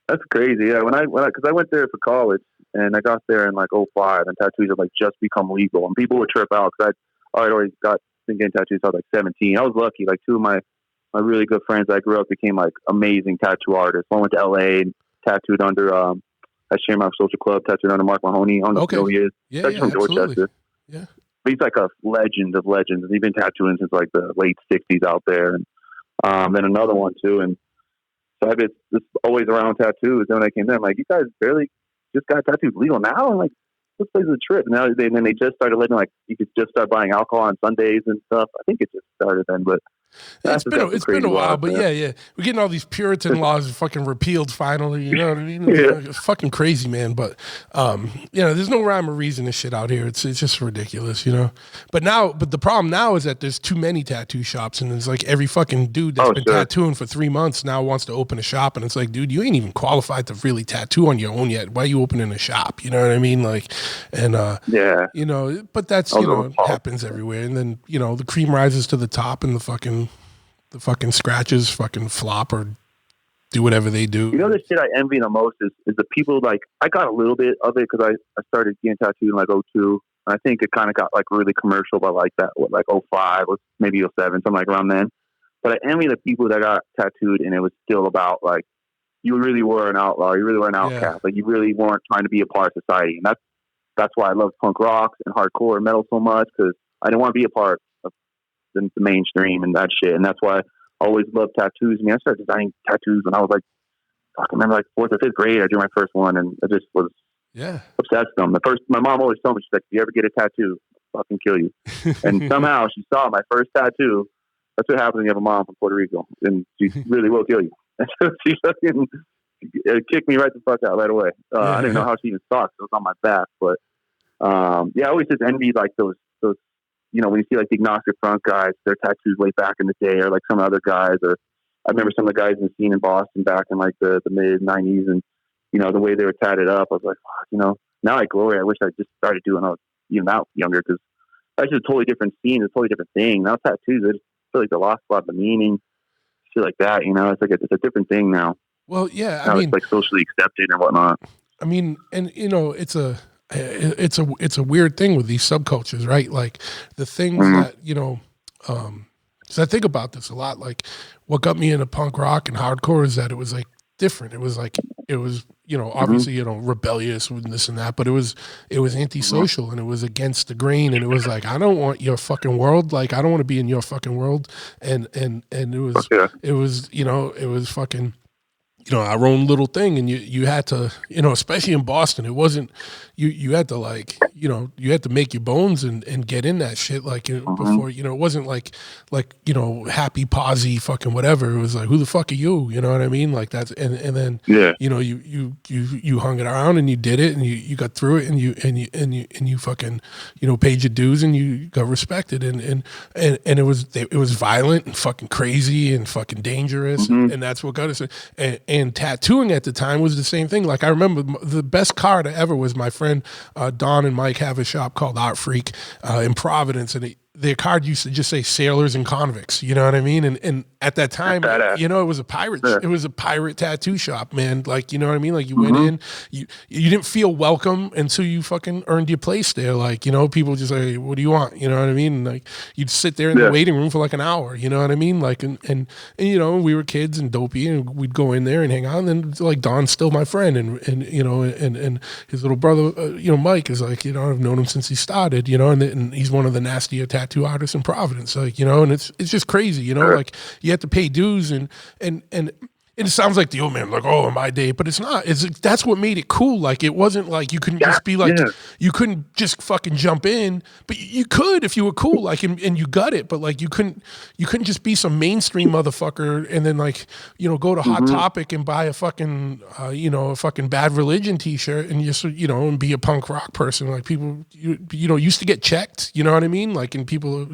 That's crazy. Yeah. Because I went there for college, and I got there in like 2005, and tattoos had like just become legal, and people would trip out because I'd already been getting tattoos. I was like 17. I was lucky. Like two of my really good friends I grew up became like amazing tattoo artists. One went to LA and tattooed under at Shamrock Social Club, tattooed under Mark Mahoney. I don't know if you know who he is.
Yeah,
He's from Dorchester.
Yeah.
But he's like a legend of legends. He's been tattooing since like the late 60s out there. And then another one too. And so I've been just always around tattoos. And when I came there, I'm like, you guys barely just got tattoos legal now? I'm like, this place is a trip. And then they just started letting, like, you could just start buying alcohol on Sundays and stuff. I think it just started then, but
it's been a while, but yeah. We're getting all these Puritan laws fucking repealed finally. You know what I mean? It's fucking crazy, man. But there's no rhyme or reason to shit out here. It's just ridiculous, you know. But the problem now is that there's too many tattoo shops, and it's like every fucking dude that's been tattooing for 3 months now wants to open a shop, and it's like, dude, you ain't even qualified to really tattoo on your own yet. Why are you opening a shop? You know what I mean? Like, and you know, but that's it happens everywhere, and then the cream rises to the top, and the fucking scratches fucking flop or do whatever they do.
You know, the shit I envy the most is the people, like, I got a little bit of it because I started getting tattooed in like '02. I think it kind of got like really commercial by like that, like '05 or maybe '07, something like around then. But I envy the people that got tattooed and it was still about, like, you really were an outlaw, you really were an outcast, like you really weren't trying to be a part of society. And that's why I love punk rock and hardcore and metal so much, because I didn't want to be a part of the mainstream and that shit. And that's why I always loved tattoos. I mean, I started designing tattoos when I was like, I remember like 4th or 5th grade. I drew my first one, and I just was obsessed with them. My mom always told me, she's like, if you ever get a tattoo, I'll fucking kill you. And somehow she saw my first tattoo. That's what happens when you have a mom from Puerto Rico, and she really will kill you. And so she fucking kicked me right the fuck out right away. I didn't know how she even saw it. It was on my back, but I always just envied like those. When you see like the Agnostic Front guys, their tattoos way back in the day, or like some other guys, or I remember some of the guys in the scene in Boston back in like the mid '90s, and the way they were tatted up, I was like, fuck, now I glory. I wish I just started doing when I was even that younger, because that's just a totally different scene, a totally different thing. Now tattoos, I just feel like they lost a lot of the meaning, shit like that. It's like it's a different thing now.
Well, yeah,
I mean, it's like socially accepted and whatnot.
I mean, and it's a weird thing with these subcultures, right? Like the things that, so I think about this a lot. Like what got me into punk rock and hardcore is that it was like different. It was obviously, rebellious with this and that, but it was antisocial, and it was against the grain. And it was like, I don't want your fucking world. Like, I don't want to be in your fucking world. And it was fucking, our own little thing. And you had to, especially in Boston, it wasn't, you had to like, you had to make your bones and get in that shit. Like before, it wasn't like, happy posy fucking whatever. It was like, who the fuck are you? You know what I mean? Like that's, and then, you hung it around and you did it and you got through it and you fucking, paid your dues and you got respected. And it was violent and fucking crazy and fucking dangerous. And that's what got us. And tattooing at the time was the same thing. Like I remember the best card ever was my friend Don and Mike have a shop called Art Freak in Providence, and their card used to just say sailors and convicts. You know what I mean? And at that time, it was a pirate. It was a pirate tattoo shop, man. Like, you know what I mean? Like you went in, you didn't feel welcome until you fucking earned your place there. Like, people just like, hey, what do you want? You know what I mean? And like you'd sit there in the waiting room for like an hour. You know what I mean? Like, and we were kids and dopey, and we'd go in there and hang out. And then like Don's still my friend, and his little brother, Mike is like, I've known him since he started, and he's one of the nastier tattoo artists in Providence, like, and it's just crazy, like you have to pay dues and it sounds like the old man, like, oh, in my day, but it's not. That's what made it cool. Like it wasn't like you couldn't just be like you couldn't just fucking jump in, but you could if you were cool, like and you got it, but like you couldn't just be some mainstream motherfucker and then like go to Hot Topic and buy a fucking a fucking Bad Religion t-shirt and just and be a punk rock person. Like people used to get checked, you know what I mean? Like and people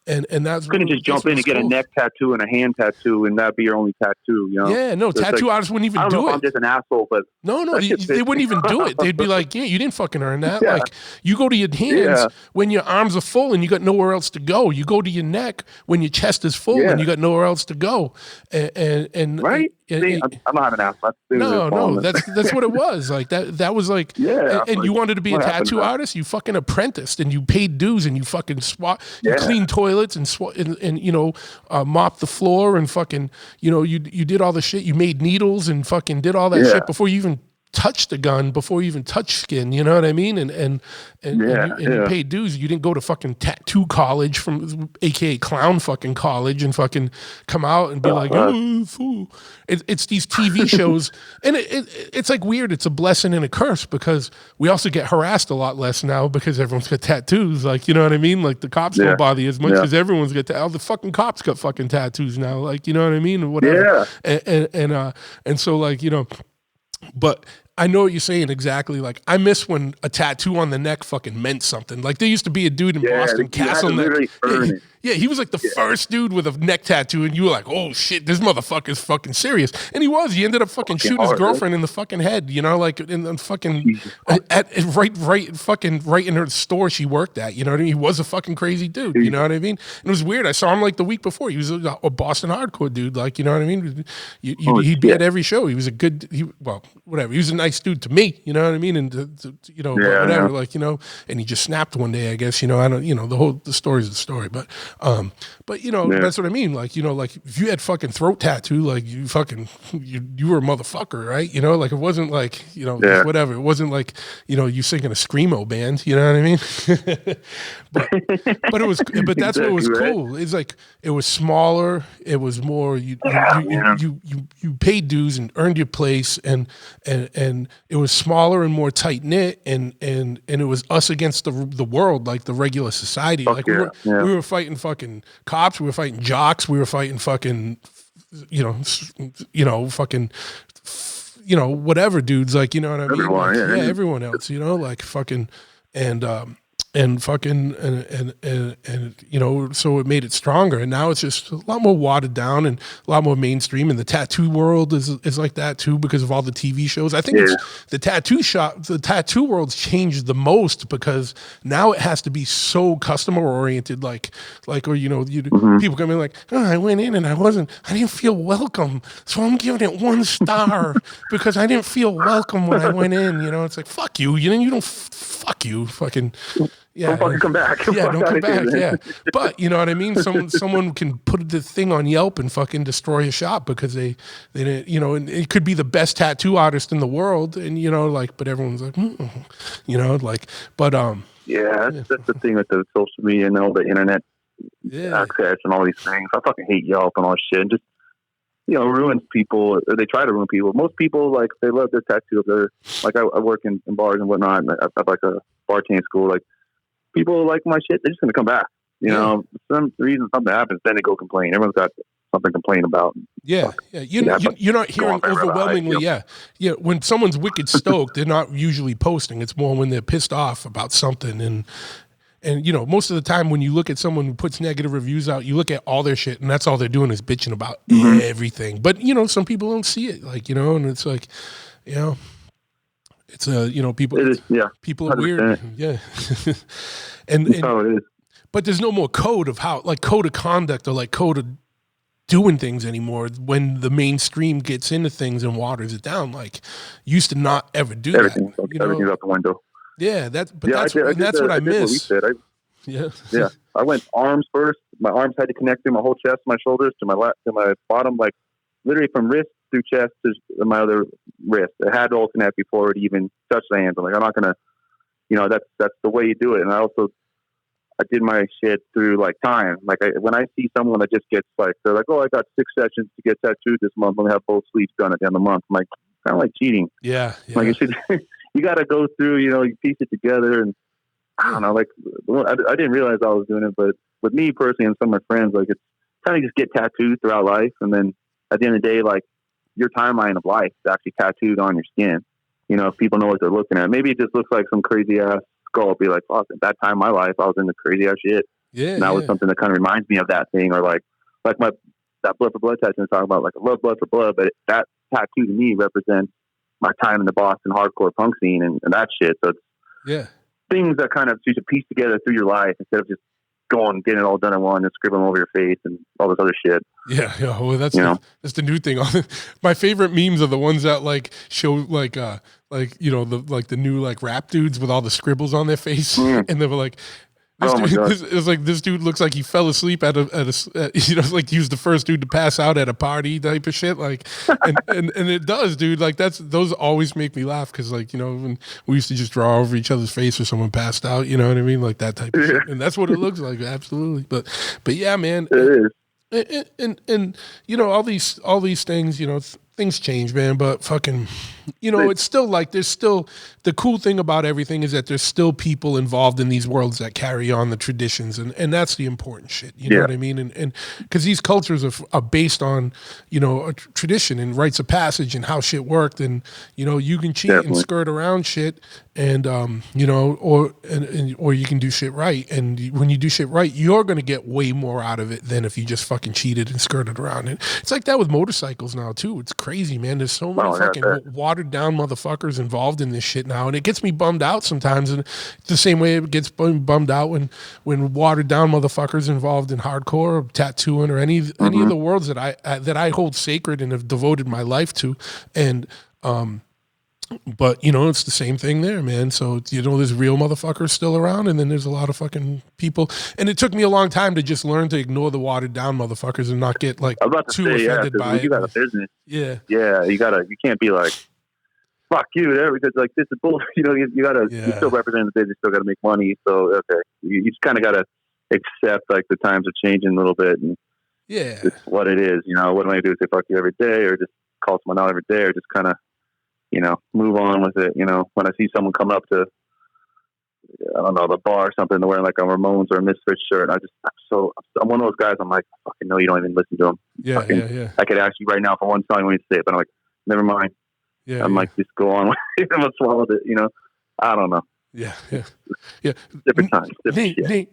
and that's
couldn't just jump in and get a neck tattoo and a hand tattoo and that'd be your only tattoo,
Yeah, no, so tattoo artists wouldn't even do it.
I'm just an asshole, but
no, they wouldn't even do it. They'd be like, yeah, you didn't fucking earn that. Yeah. Like you go to your hands when your arms are full and you got nowhere else to go. You go to your neck when your chest is full and you got nowhere else to go. And
right. I'm not an ass.
No, that's what it was. Like that was like, and you wanted to be a tattoo artist, you fucking apprenticed and you paid dues and you fucking you cleaned toilets and mopped the floor and fucking, you did all the shit. You made needles and fucking did all that shit before you even touch the gun before you even touch skin, you know what I mean? And you paid dues. You didn't go to fucking tattoo college from AKA clown fucking college and fucking come out and be like, oh, fool. It's these TV shows, and it's like weird. It's a blessing and a curse because we also get harassed a lot less now because everyone's got tattoos. Like, you know what I mean? Like the cops don't bother you as much because everyone's got all the fucking cops got fucking tattoos now. Like, you know what I mean? Or whatever. Yeah. And so like, you know, but I know what you're saying exactly. Like, I miss when a tattoo on the neck fucking meant something. Like, there used to be a dude in Boston, Castle Neck. Yeah, he was like the first dude with a neck tattoo, and you were like, oh shit, this motherfucker's fucking serious. And he was. He ended up fucking shooting his girlfriend in the fucking head, you know, like in the fucking right in her store she worked at. You know what I mean? He was a fucking crazy dude. You know what I mean? And it was weird. I saw him like the week before. He was a Boston hardcore dude. Like, you know what I mean? He'd be at every show. He was a good. Whatever. He was a nice dude to me. You know what I mean? And you know, whatever. Like, you know, and he just snapped one day. I guess, you know. I don't. You know, the story's the story, but you know, that's what I mean. Like, you know, like if you had fucking throat tattoo, like you were a motherfucker, right? You know, like it wasn't like, you know, whatever. It wasn't like, you know, you singing a screamo band, you know what I mean? but that's what was cool. It's like it was smaller. It was more you paid dues and earned your place, and it was smaller and more tight knit, and it was us against the world, like the regular society. Like we were fighting fucking cops, we were fighting jocks, we were fighting fucking, fucking, whatever dudes, like, you know what I mean?
Everyone,
like, everyone else, you know, like fucking, and fucking, and you know, so it made it stronger. And now it's just a lot more watered down and a lot more mainstream. And the tattoo world is like that too because of all the TV shows. I think it's the tattoo world's changed the most because now it has to be so customer oriented, or, you know, people come in like, oh, I went in and I didn't feel welcome. So I'm giving it 1 star because I didn't feel welcome when I went in, you know. It's like, fuck you. Fuck you, fucking. Yeah,
don't fucking come back.
Yeah, don't come back. Yeah, but you know what I mean. Someone can put the thing on Yelp and fucking destroy a shop because they didn't. You know, and it could be the best tattoo artist in the world, and you know, like, but everyone's like, you know, like, but
that's the thing with the social media and all the internet access and all these things. I fucking hate Yelp and all this shit. And just, you know, ruins people. Or they try to ruin people. Most people, like, they love their tattoo. They're like, I work in bars and whatnot. And I have like a bartending school. Like, people like my shit. They're just gonna come back. You know, for some reason something happens, then they go complain. Everyone's got something to complain about.
Yeah. You're not hearing overwhelmingly. When someone's wicked stoked, they're not usually posting. It's more when they're pissed off about something. And you know, most of the time when you look at someone who puts negative reviews out, you look at all their shit, and that's all they're doing is bitching about everything. But you know, some people don't see it, like, you know, and it's like, you know, it's you know, people. It is, people are 100%. Weird, yeah. and
how it is.
But there's no more code of conduct or like code of doing things anymore. When the mainstream gets into things and waters it down, like used to not ever do
everything.
That.
Everything's out the window.
Yeah, that's what I miss.
Yeah. I went arms first. My arms had to connect through my whole chest, my shoulders, to my bottom, like literally from wrist through chest to my other wrist. It had to all connect before it even touched the hands. I'm like, I'm not gonna, you know, that's the way you do it. And I did my shit through like time. Like when I see someone that just gets like, they're like, oh, I got 6 sessions to get tattooed this month. I'm gonna have both sleeves done at the end of the month. I'm like, kind of like cheating.
Yeah.
Like you should. You got to go through, you know, you piece it together, and I don't know, like, I didn't realize I was doing it, but with me personally and some of my friends, like, it's kind of just get tattooed throughout life, and then at the end of the day, like, your timeline of life is actually tattooed on your skin. You know, if people know what they're looking at. Maybe it just looks like some crazy-ass skull. Be like, fuck, at that time in my life, I was into crazy-ass shit.
Yeah,
and that was something that kind of reminds me of that thing, or like that blood for blood tattoo I'm talking about, like, I love blood for blood, but that tattoo to me represents my time in the Boston hardcore punk scene and that shit. So it's things that kind of you should piece together through your life instead of just getting it all done in one and scribbling over your face and all this other shit.
Yeah. Well, that's the new thing. My favorite memes are the ones that like show like you know, the new like rap dudes with all the scribbles on their face, and they were like, This
Oh my
dude,
God.
it's like this dude looks like he fell asleep at like he was the first dude to pass out at a party type of shit. Like, and it does, dude. Like those always make me laugh because like when we used to just draw over each other's face or someone passed out. You know what I mean? Like that type of shit. And that's what it looks like. Absolutely. But yeah, man.
It is.
And all these things, things change, man, but fucking it's still like there's still the cool thing about everything is that there's still people involved in these worlds that carry on the traditions, and that's the important shit. You know what I mean? And because these cultures are based on a tradition and rites of passage and how shit worked, and you can cheat and skirt around shit, and or you can do shit right, and when you do shit right, you're gonna get way more out of it than if you just fucking cheated and skirted around it. It's like that with motorcycles now too. It's crazy, man. There's so many fucking watered down motherfuckers involved in this shit now, and it gets me bummed out sometimes. And the same way it gets bummed out when watered down motherfuckers involved in hardcore or tattooing or any of the worlds that I hold sacred and have devoted my life to, and but it's the same thing there, man. So there's real motherfuckers still around, and then there's a lot of fucking people. And it took me a long time to just learn to ignore the watered down motherfuckers and not get like too offended by it.
You got a business.
Yeah.
You can't be like, fuck you, because like this is bullshit. You gotta you still represent the business, still gotta make money. So okay, you just kind of gotta accept like the times are changing a little bit, and it's what it is. What am I gonna do? Say fuck you every day, or just call someone out every day, or just kind of move on with it. When I see someone come up to, I don't know, the bar or something, they're wearing like a Ramones or a Misfits shirt, and I'm one of those guys. I'm like, fucking no, you don't even listen to them.
Yeah.
I could ask you right now for one song when you say it, but I'm like, never mind.
Yeah.
I'm like, just go on with it. I'm gonna swallow it. I don't know.
Yeah.
Different times.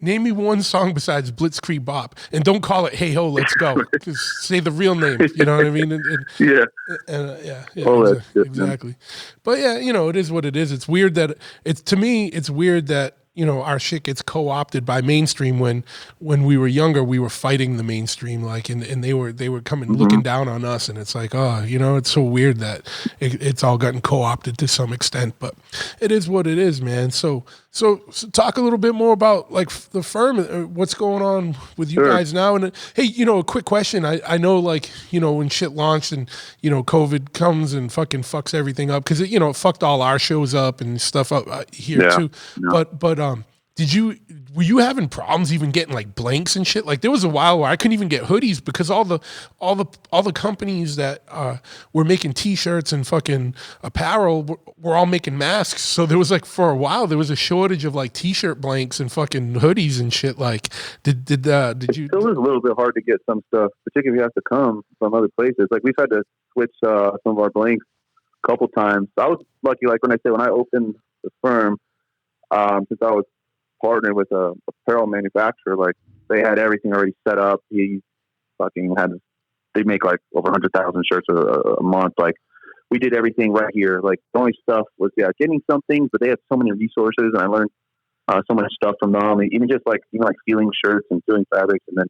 Name me one song besides Blitzkrieg Bop, and don't call it Hey Ho, Let's Go. Just say the real name. You know what I mean? Exactly. But it is what it is. It's weird that it's weird that our shit gets co-opted by mainstream when we were younger, we were fighting the mainstream, like, and they were coming looking down on us, and it's like, it's so weird that it's all gotten co-opted to some extent, but it is what it is, man. So talk a little bit more about like the firm, what's going on with you guys now. And hey, a quick question. I know like, when shit launched and, COVID comes and fucking fucks everything up, because it fucked all our shows up and stuff up here too. No. But were you having problems even getting like blanks and shit? Like there was a while where I couldn't even get hoodies because all the companies that were making T-shirts and fucking apparel were all making masks. So there was like, for a while there was a shortage of like T-shirt blanks and fucking hoodies and shit. Like did you?
It was a little bit hard to get some stuff, particularly if you have to come from other places. Like we've had to switch some of our blanks a couple times. I was lucky, like when I opened the firm, since I was partnered with a apparel manufacturer, like they had everything already set up. He fucking they make like over 100,000 shirts a month. Like we did everything right here. Like the only stuff was getting some things, but they have so many resources, and I learned so much stuff from them. Even just like like stealing shirts and stealing fabrics, and then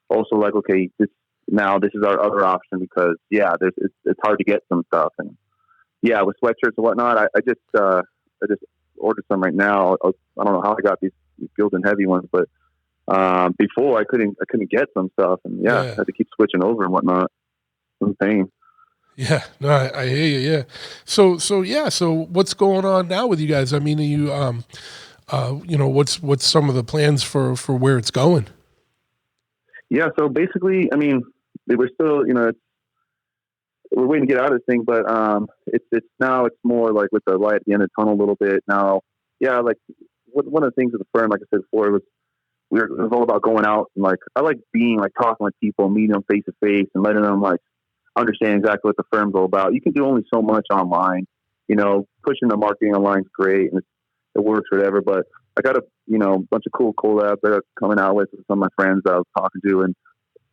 also like, okay, this is our other option because it's hard to get some stuff, and with sweatshirts and whatnot. I just ordered some right now. I don't know how I got these Gildan heavy ones, but before I couldn't get some stuff, and I had to keep switching over and whatnot. Some pain.
Yeah, no, I hear you. Yeah. So what's going on now with you guys? I mean, are you what's some of the plans for where it's going?
Yeah. So basically, I mean, we're still, we're waiting to get out of this thing, but it's more like with the light at the end of the tunnel a little bit now. Yeah, like one of the things with the firm, like I said before, it was all about going out, and like I like being like talking with people, meeting them face to face, and letting them like understand exactly what the firm's all about. You can do only so much online, pushing the marketing online is great and it works, whatever. But I got a bunch of cool collabs that are coming out with some of my friends that I was talking to, and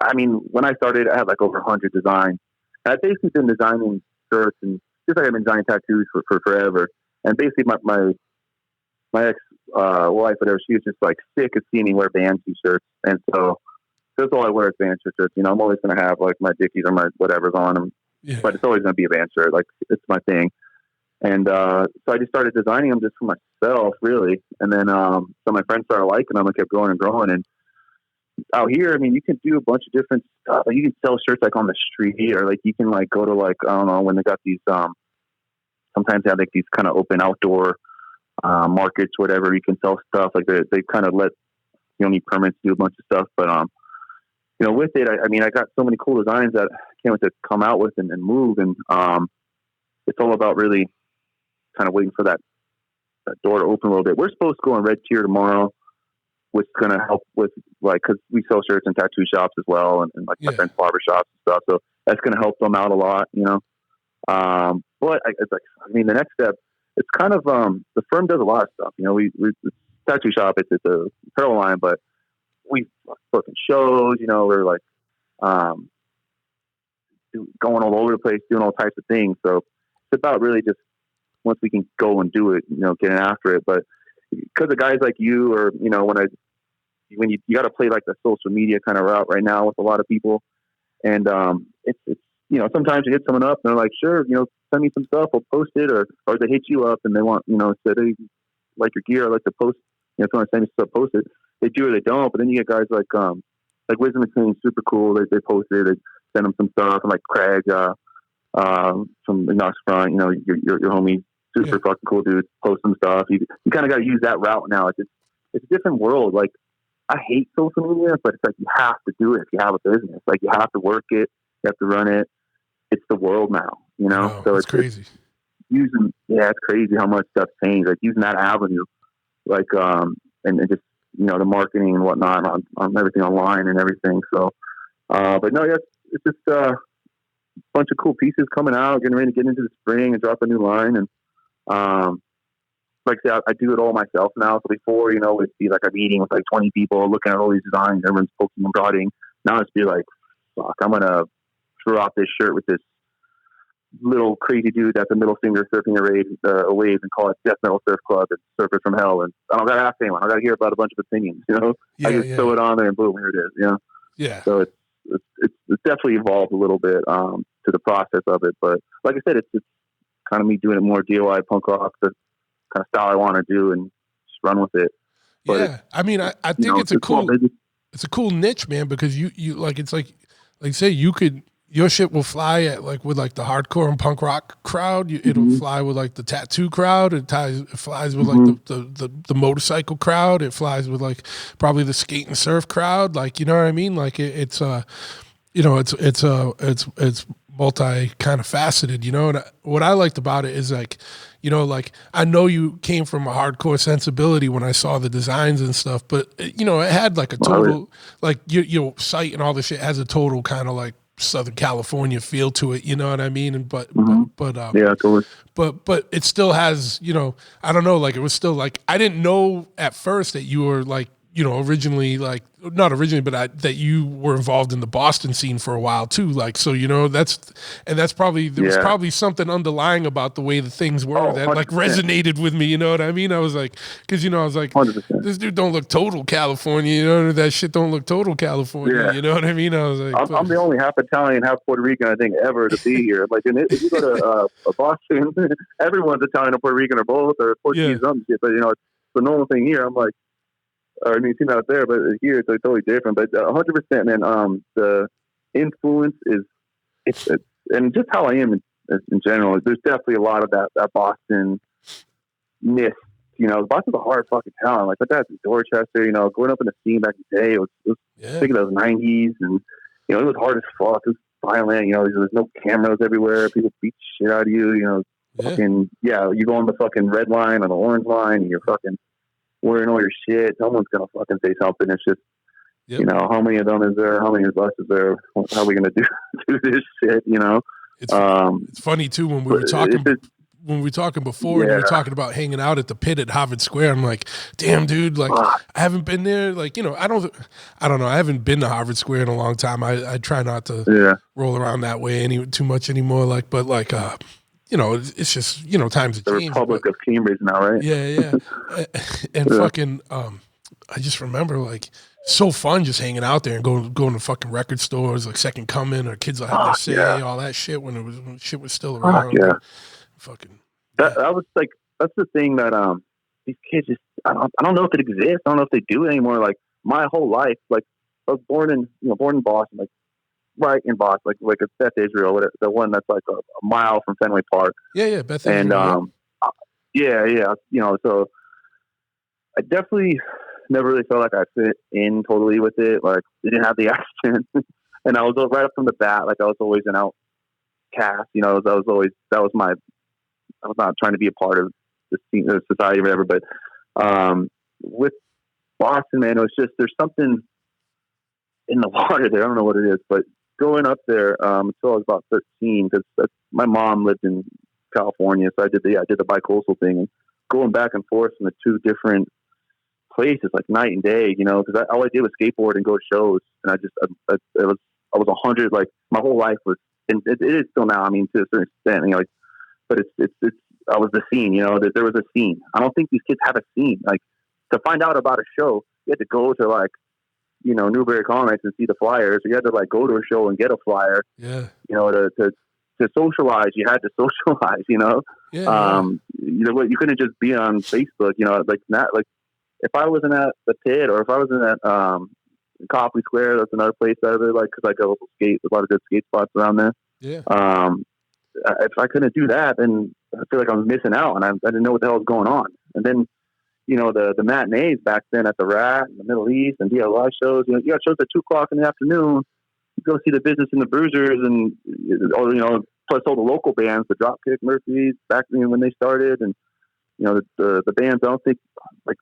I mean, when I started, I had like over 100 designs. I've basically been designing shirts, and just like I've been designing tattoos for forever. And basically, my ex wife, whatever, she was just like sick of seeing me wear band t-shirts, and so that's all I wear is band shirts. I'm always gonna have like my Dickies or my whatever's on them, but it's always gonna be a band shirt. Like it's my thing. And so I just started designing them just for myself, really. And then so my friends started liking them. I kept growing and growing. And out here, I mean, you can do a bunch of different stuff. Like you can sell shirts like on the street, or like you can like go to like, I don't know, when they got these sometimes they have like these kind of open outdoor markets, whatever. You can sell stuff like they kind of let, you don't need permits to do a bunch of stuff. But you know, with it, I mean, I got so many cool designs that I can't wait to come out with and move. And it's all about really kind of waiting for that door to open a little bit. We're supposed to go on Red Tier tomorrow, which is going to help with, like, because we sell shirts in tattoo shops as well, and like my friends' barber shops and stuff. So that's going to help them out a lot, you know. But it's like, I mean, the next step, it's kind of the firm does a lot of stuff. You know, we tattoo shop, it's a apparel line, but we fucking shows. You know, we're like going all over the place, doing all types of things. So it's about really just once we can go and do it, you know, getting after it. But because of guys like you, or you know, when you got to play like the social media kind of route right now with a lot of people, and it's you know, sometimes you hit someone up and they're like, sure, you know, send me some stuff, I'll post it, or they hit you up and they want, you know, say they like your gear, I like to post, you know, if you want to send me stuff, post it. They do or they don't. But then you get guys like Wisdom and King, super cool. They post it, they send them some stuff, and like Craig from the Knox Front, you know, your homie, super fucking cool dude, post some stuff. You kind of got to use that route now. It's a different world. Like, I hate social media, but it's like you have to do it if you have a business. Like, you have to work it, you have to run it. It's the world now, you know.
Oh,
so
it's crazy.
It's crazy how much stuff's changed. Like using that avenue, like and just, you know, the marketing and whatnot on everything online and everything. So, but no, yeah, it's just a bunch of cool pieces coming out, getting ready to get into the spring and drop a new line. And like I said, I do it all myself now. So before, you know, it'd be like a meeting with like 20 people looking at all these designs, everyone's poking and prodding. Now it's be like, fuck, I'm gonna throw out this shirt with this little crazy dude that's a middle finger surfing a wave and call it Death Metal Surf Club and Surfers from Hell. And I don't got to ask anyone. I got to hear about a bunch of opinions, you know? I just throw it on there and boom, here it is, you know?
Yeah.
So it's definitely evolved a little bit to the process of it. But like I said, it's kind of me doing it more DIY punk rock, the kind of style I want to do, and just run with it. But
yeah. I mean, I think it's a cool niche, man, because you like, it's like say you could, your shit will fly at like with like the hardcore and punk rock crowd. It'll fly with like the tattoo crowd. It flies with like the motorcycle crowd. It flies with like probably the skate and surf crowd. Like, you know what I mean? Like it's you know, it's multi kind of faceted, you know. And what I liked about it is like, you know, like I know you came from a hardcore sensibility when I saw the designs and stuff, but you know, it had like a total like your site and all this shit has a total kind of like Southern California feel to it, you know what I mean? And but yeah, totally. But it still has, you know, I don't know, like it was still like I didn't know at first that you were like, you know, originally like not originally, but that you were involved in the Boston scene for a while too. Like, so, you know, that's probably, there was probably something underlying about the way the things were that like resonated with me. You know what I mean? I was like, cause you know, I was like, 100%. This dude don't look total California, you know, that shit don't look total California. You know what I mean? I was like,
I'm the only half Italian, half Puerto Rican, I think, ever to be here. Like, if you go to Boston, everyone's Italian or Puerto Rican or both, or Portuguese, shit. But you know, it's the normal thing here. I'm like, I mean, it's out there, but here it's like totally different. But 100%, man. The influence is it's and just how I am in general. There's definitely a lot of that Boston myth. You know, Boston's a hard fucking town. Like, but that's in Dorchester. You know, growing up in the scene back in the day, it was thinking of those '90s, and you know, it was hard as fuck. It was violent. You know, there's no cameras everywhere. People beat shit out of you. You know, fucking you go on the fucking red line or the orange line, and you're fucking wearing all your shit. Someone's gonna fucking say something. It's just, you know, how many of them is there? How many of us is there? How are we gonna do this shit? You know,
it's funny too when we were talking. When we were talking before, and you were talking about hanging out at the pit at Harvard Square, I'm like, damn, dude, like I haven't been there. Like, you know, I don't know. I haven't been to Harvard Square in a long time. I try not to roll around that way too much anymore. Like, but like, you know, it's just, you know, times have changed.
The Republic of Cambridge now, right?
Yeah. And fucking, I just remember like so fun just hanging out there and going to fucking record stores like Second Coming or Kids Will Have Their Say, all that shit when shit was still around. Fucking,
That was like, that's the thing that these kids just, I don't know if it exists. I don't know if they do it anymore. Like my whole life, like I was born in Boston, like right in Boston, like it's Beth Israel, whatever, the one that's like a mile from Fenway Park.
Yeah, Beth
and
Israel.
So I definitely never really felt like I fit in totally with it. Like they didn't have the accent, and I was right up from the bat. Like I was always an outcast. I was not trying to be a part of the society or whatever. But with Boston, man, it was just there's something in the water there. I don't know what it is, but growing up there until I was about 13, because my mom lived in California, so I did the bi-coastal thing, and going back and forth from the two different places like night and day, because all I did was skateboard and go to shows, and I was 100, like my whole life was, and it is still now. I mean, to a certain extent, but it's I was the scene, that there was a scene. I don't think these kids have a scene. Like to find out about a show, you had to go to like, Newberry Comics and see the flyers. Or you had to like go to a show and get a flyer.
Yeah.
To socialize, you had to socialize.
Yeah.
You couldn't just be on Facebook. Like that. Like if I wasn't at the pit or if I wasn't at Copley Square, that's another place that I really like because I go skate. There's a lot of good skate spots around there.
Yeah.
If I couldn't do that, then I feel like I was missing out, and I didn't know what the hell was going on. And then, the matinees back then at the Rat in the Middle East and DIY shows. You got shows at 2:00 in the afternoon. You go see the Business and the Bruisers, and plus all the local bands, the Dropkick Murphys back when they started, and the bands. I don't think like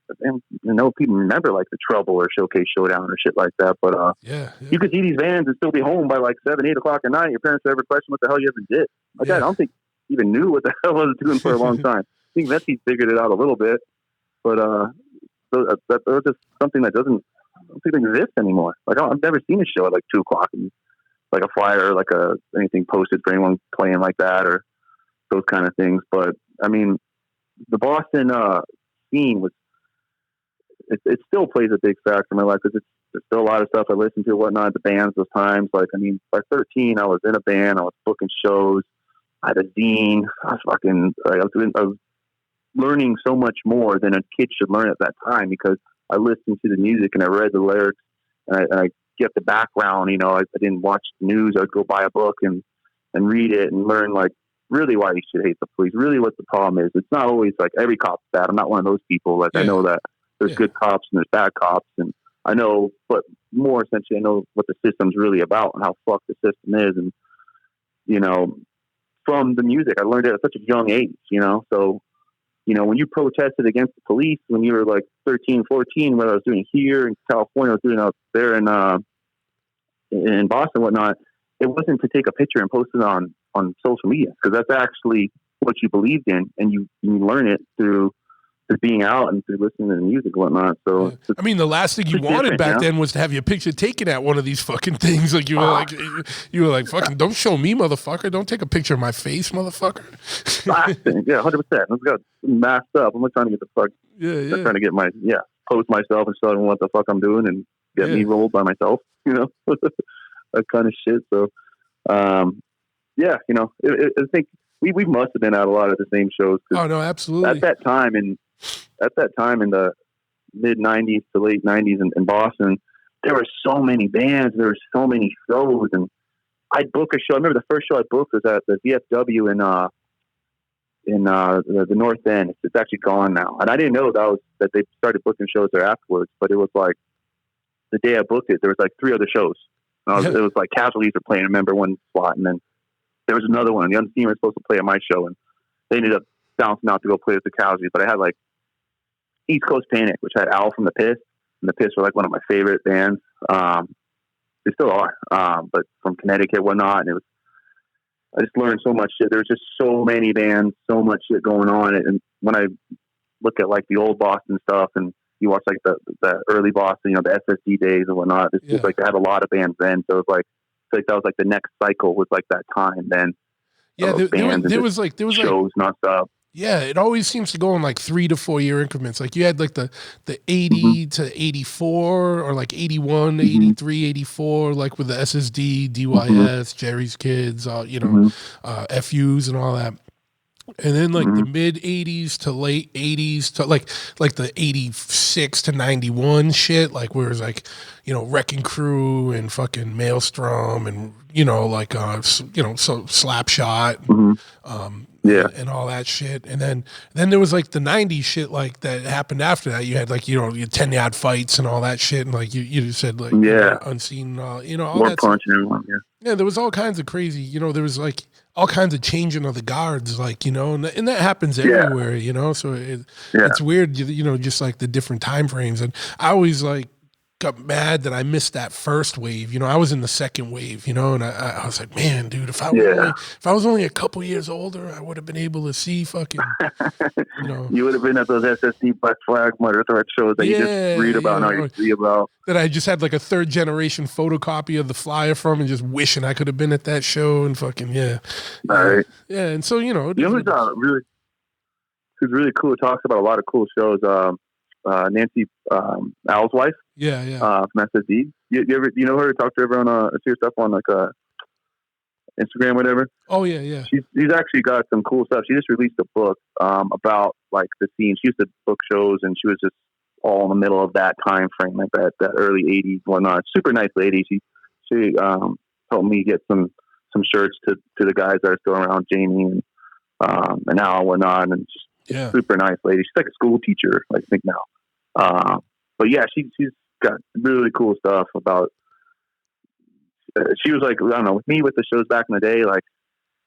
people remember like the Trouble or Showcase Showdown or shit like that. But you could see these bands and still be home by like 7, 8 o'clock at night. Your parents would ever question what the hell you ever did. My dad, I don't think even knew what the hell I was doing for a long time. I think Messi figured it out a little bit, but that was just something that I don't think exists anymore. Like I've never seen a show at like 2:00 and like a flyer or like anything posted for anyone playing like that or those kind of things. But I mean, the Boston scene was it still plays a big factor in my life because there's still a lot of stuff I listen to and whatnot. The bands those times, like I mean, by 13 I was in a band, I was booking shows, I had a zine. I was learning so much more than a kid should learn at that time because I listened to the music and I read the lyrics and I get the background. I didn't watch the news. I'd go buy a book and read it and learn like really why you should hate the police, really what the problem is. It's not always like every cop's bad. I'm not one of those people. Like I know that there's good cops and there's bad cops, and I know, but more essentially, I know what the system's really about and how fucked the system is. And from the music, I learned it at such a young age. So when you protested against the police when you were like 13, 14, what I was doing here in California, I was doing out there in Boston, and whatnot. It wasn't to take a picture and post it on social media because that's actually what you believed in, and you learn it through being out and through listening to the music and whatnot. So
I mean, the last thing you wanted back then was to have your picture taken at one of these fucking things. Like you were like, fucking, don't show me, motherfucker. Don't take a picture of my face, motherfucker.
Yeah, 100%. Let's go masked up. I'm not trying to get the fuck. I'm trying to get post myself and show them what the fuck I'm doing and get me rolled by myself. That kind of shit. So, I think we must have been at a lot of the same shows.
Oh no, absolutely.
At that time in the mid '90s to late '90s in Boston, there were so many bands, there were so many shows, and I'd book a show. I remember the first show I booked was at the VFW in the North End. It's actually gone now, and I didn't know that they started booking shows there afterwards. But it was like the day I booked it, there was like 3 other shows. It was like Casualties were playing. I remember one slot, and then there was another one. The Unseen were supposed to play at my show, and they ended up bouncing out to go play with the Casualties. But I had like East Coast Panic, which had Al from the Piss, and the Piss were like one of my favorite bands. They still are, but from Connecticut, whatnot. And I just learned so much shit. There's just so many bands, so much shit going on. And when I look at like the old Boston stuff, and you watch like the early Boston, the SSD days and whatnot, it's just like they had a lot of bands then. So it's like, I feel like that was like the next cycle was like that time then.
Yeah, there was
shows nonstop.
Yeah, it always seems to go in like 3 to 4 year increments. Like you had like the 80 to 84 or like 81 to 83, 84, like with the SSD, DYS, Jerry's Kids, FUs and all that. And then like the mid 80s to late 80s to like the 86 to 91 shit, like where it was like, Wrecking Crew and fucking Maelstrom and, like, so Slapshot, and all that shit. And then there was like the 90s shit like that happened after that. You had like, your 10-yard fights and all that shit. And like you said, like, Unseen, all
More
that
punch and everyone,
yeah, there was all kinds of crazy, there was like all kinds of changing of the guards, like, and that happens everywhere, so it's weird, just like the different time frames. And I always like got mad that I missed that first wave. I was in the second wave, and I was like, man, dude, if I was only a couple years older, I would have been able to see fucking,
You would have been at those SSD Black Flag Murder Threat shows that you just read about and you see about.
That I just had like a third generation photocopy of the flyer from and just wishing I could have been at that show and fucking,
All right.
Yeah, and so,
who's really cool, talks about a lot of cool shows, Nancy Al's wife.
Yeah.
From SSD. You know her? Talk to her on see her stuff on like Instagram, whatever.
Oh yeah.
She's actually got some cool stuff. She just released a book about like the scene. She used to book shows, and she was just all in the middle of that time frame, like that early '80s, whatnot. Super nice lady. She helped me get some shirts to the guys that are still around, Jamie and Al and whatnot, and just super nice lady. She's like a school teacher, I think now. But yeah, she's got really cool stuff about. She was like, I don't know, with me with the shows back in the day, like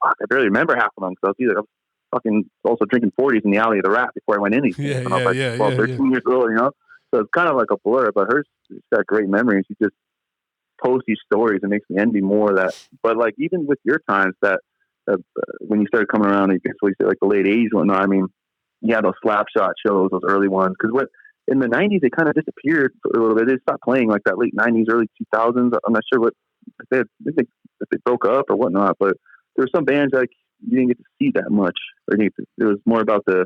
I barely remember half of them because I was fucking also drinking 40s in the alley of the Rat before I went in these things when I was like 12, 13 years old, So it's kind of like a blur, but she's got great memories. She just posts these stories and makes me envy more of that. But like even with your times that when you started coming around, I guess we say like the late 80s, whatnot. I mean, yeah, those Slapshot shows, those early ones, because in the 90s they kind of disappeared for a little bit. They stopped playing like that late 90s, early 2000s. I'm not sure if they broke up or whatnot, but there were some bands like you didn't get to see that much. I think it was more about the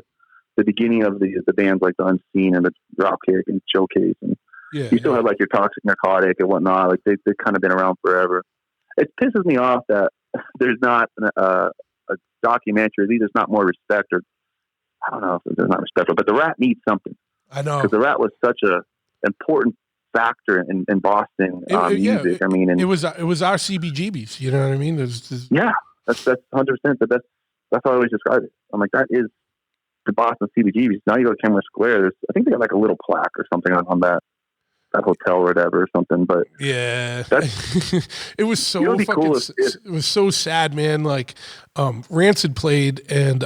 beginning of the bands like the Unseen and the Dropkick and Showcase, and you still have like your Toxic Narcotic and whatnot. Like they've kind of been around forever. It pisses me off that there's not a documentary. There's not more respect, or I don't know if there's not respect, but the Rat needs something.
I know,
because the Rat was such a important factor in Boston music. I mean, and
it was our CBGBs. You know what I mean?
Yeah, that's 100%. That's how I always describe it. I'm like, that is the Boston CBGBs. Now you go to Kenmore Square. I think they got like a little plaque or something on that hotel or whatever or something. But
yeah, it was so fucking. Cool it was so sad, man. Like Rancid played and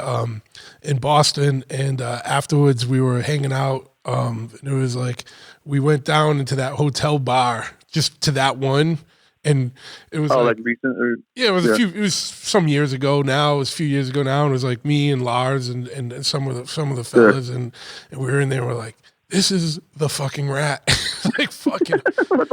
in Boston, and afterwards we were hanging out. And it was like we went down into that hotel bar just to that one, and it was like
recent.
It was a few. It was some years ago. Now it was a few years ago. Now and it was like me and Lars and some of the fellas, and we were in there. We're like, this is the fucking Rat. Like fucking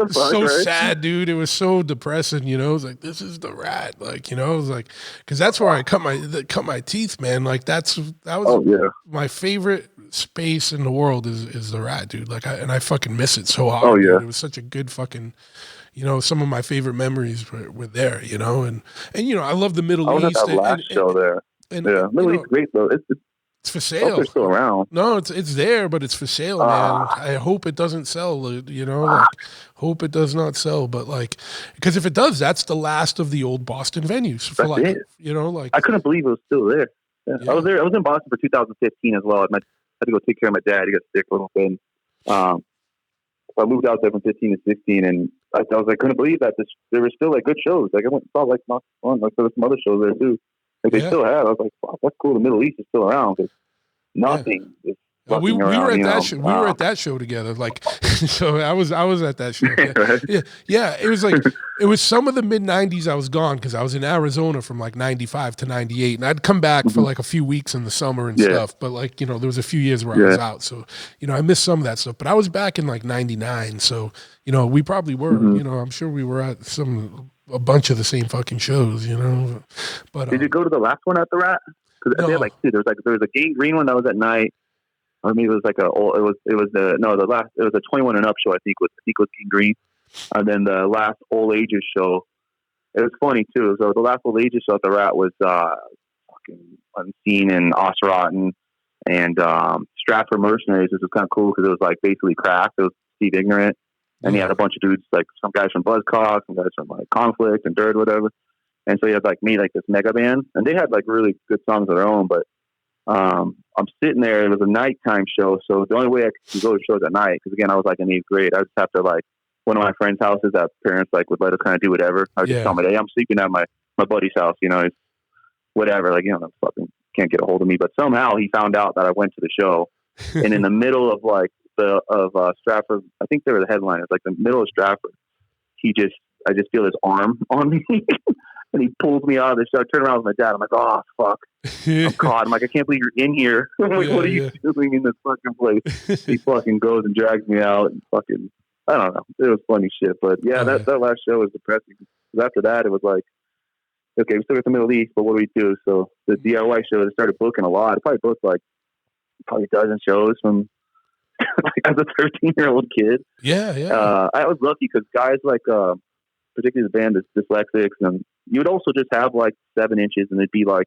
so sad, dude. It was so depressing, It was like, this is the Rat. Like, it was like, because that's where I cut my teeth, man. Like that was my favorite space in the world is the Rat, dude. Like I fucking miss it so hard. Dude. It was such a good fucking, some of my favorite memories were there, and I love the Middle East.
I was at that last show there. Middle East great though.
It's for sale.
They're still around.
No, it's there, but it's for sale, man. I hope it doesn't sell. Like, hope it does not sell. But like, because if it does, that's the last of the old Boston venues. For like, like I
couldn't believe it was still there. Yeah. I was there. I was in Boston for 2015 as well. I had to go take care of my dad. He got sick a little bit. So I moved out there from 15 to 16, and I was like, couldn't believe that there were still like good shows. Like I went and saw like Knox Fun. Like there was some other shows there too. Like they still have. I was like, wow, that's cool. The Middle East is still around. Nothing. Yeah.
We were at that show. We were at that show together. Like, so I was at that show. Yeah. It was like it was some of the mid '90s. I was gone because I was in Arizona from like '95 to '98, and I'd come back for like a few weeks in the summer and stuff. But like there was a few years where I was out, so I missed some of that stuff. But I was back in like '99, so we probably were. I'm sure we were at a bunch of the same fucking shows. But
did you go to the last one at the Rat? Because they had like two. There was a Gang Green one that was at night. Or maybe it was like it was a 21 and up show. I think was King Green, and then the last all ages show. It was funny too. So the last all ages show at the Rat was fucking Unseen and Osrotten and Stratford Mercenaries, which was kind of cool because it was like basically craft. It was Steve Ignorant, and he had a bunch of dudes, like some guys from Buzzcock, some guys from like Conflict and Dirt, whatever. And so he had like made like this mega band, and they had like really good songs of their own. But I'm sitting there. It was a nighttime show, so the only way I could go to shows at night, because again I was like in 8th grade, I just have to like one of my friends' houses that parents like would let us kind of do whatever. I would just tell me, hey, I'm sleeping at my buddy's house, you know, it's whatever, like, you know, fucking can't get a hold of me. But somehow he found out that I went to the show, and in the middle of like Stratford, I think they were the headliners, like the middle of Stratford, I just feel his arm on me. And he pulls me out of the show. I turn around with my dad. I'm like, oh, fuck. I'm caught. I'm like, I can't believe you're in here. I'm like, what are you doing in this fucking place? He fucking goes and drags me out and fucking, I don't know. It was funny shit. But yeah, that last show was depressing. Because after that, it was like, okay, we still got the Middle East, but what do we do? So the DIY show, they started booking a lot. I probably booked like a dozen shows from like as a 13-year-old kid.
Yeah.
I was lucky because guys like, particularly the band is Dyslexics, and you would also just have like 7 inches, and it'd be like,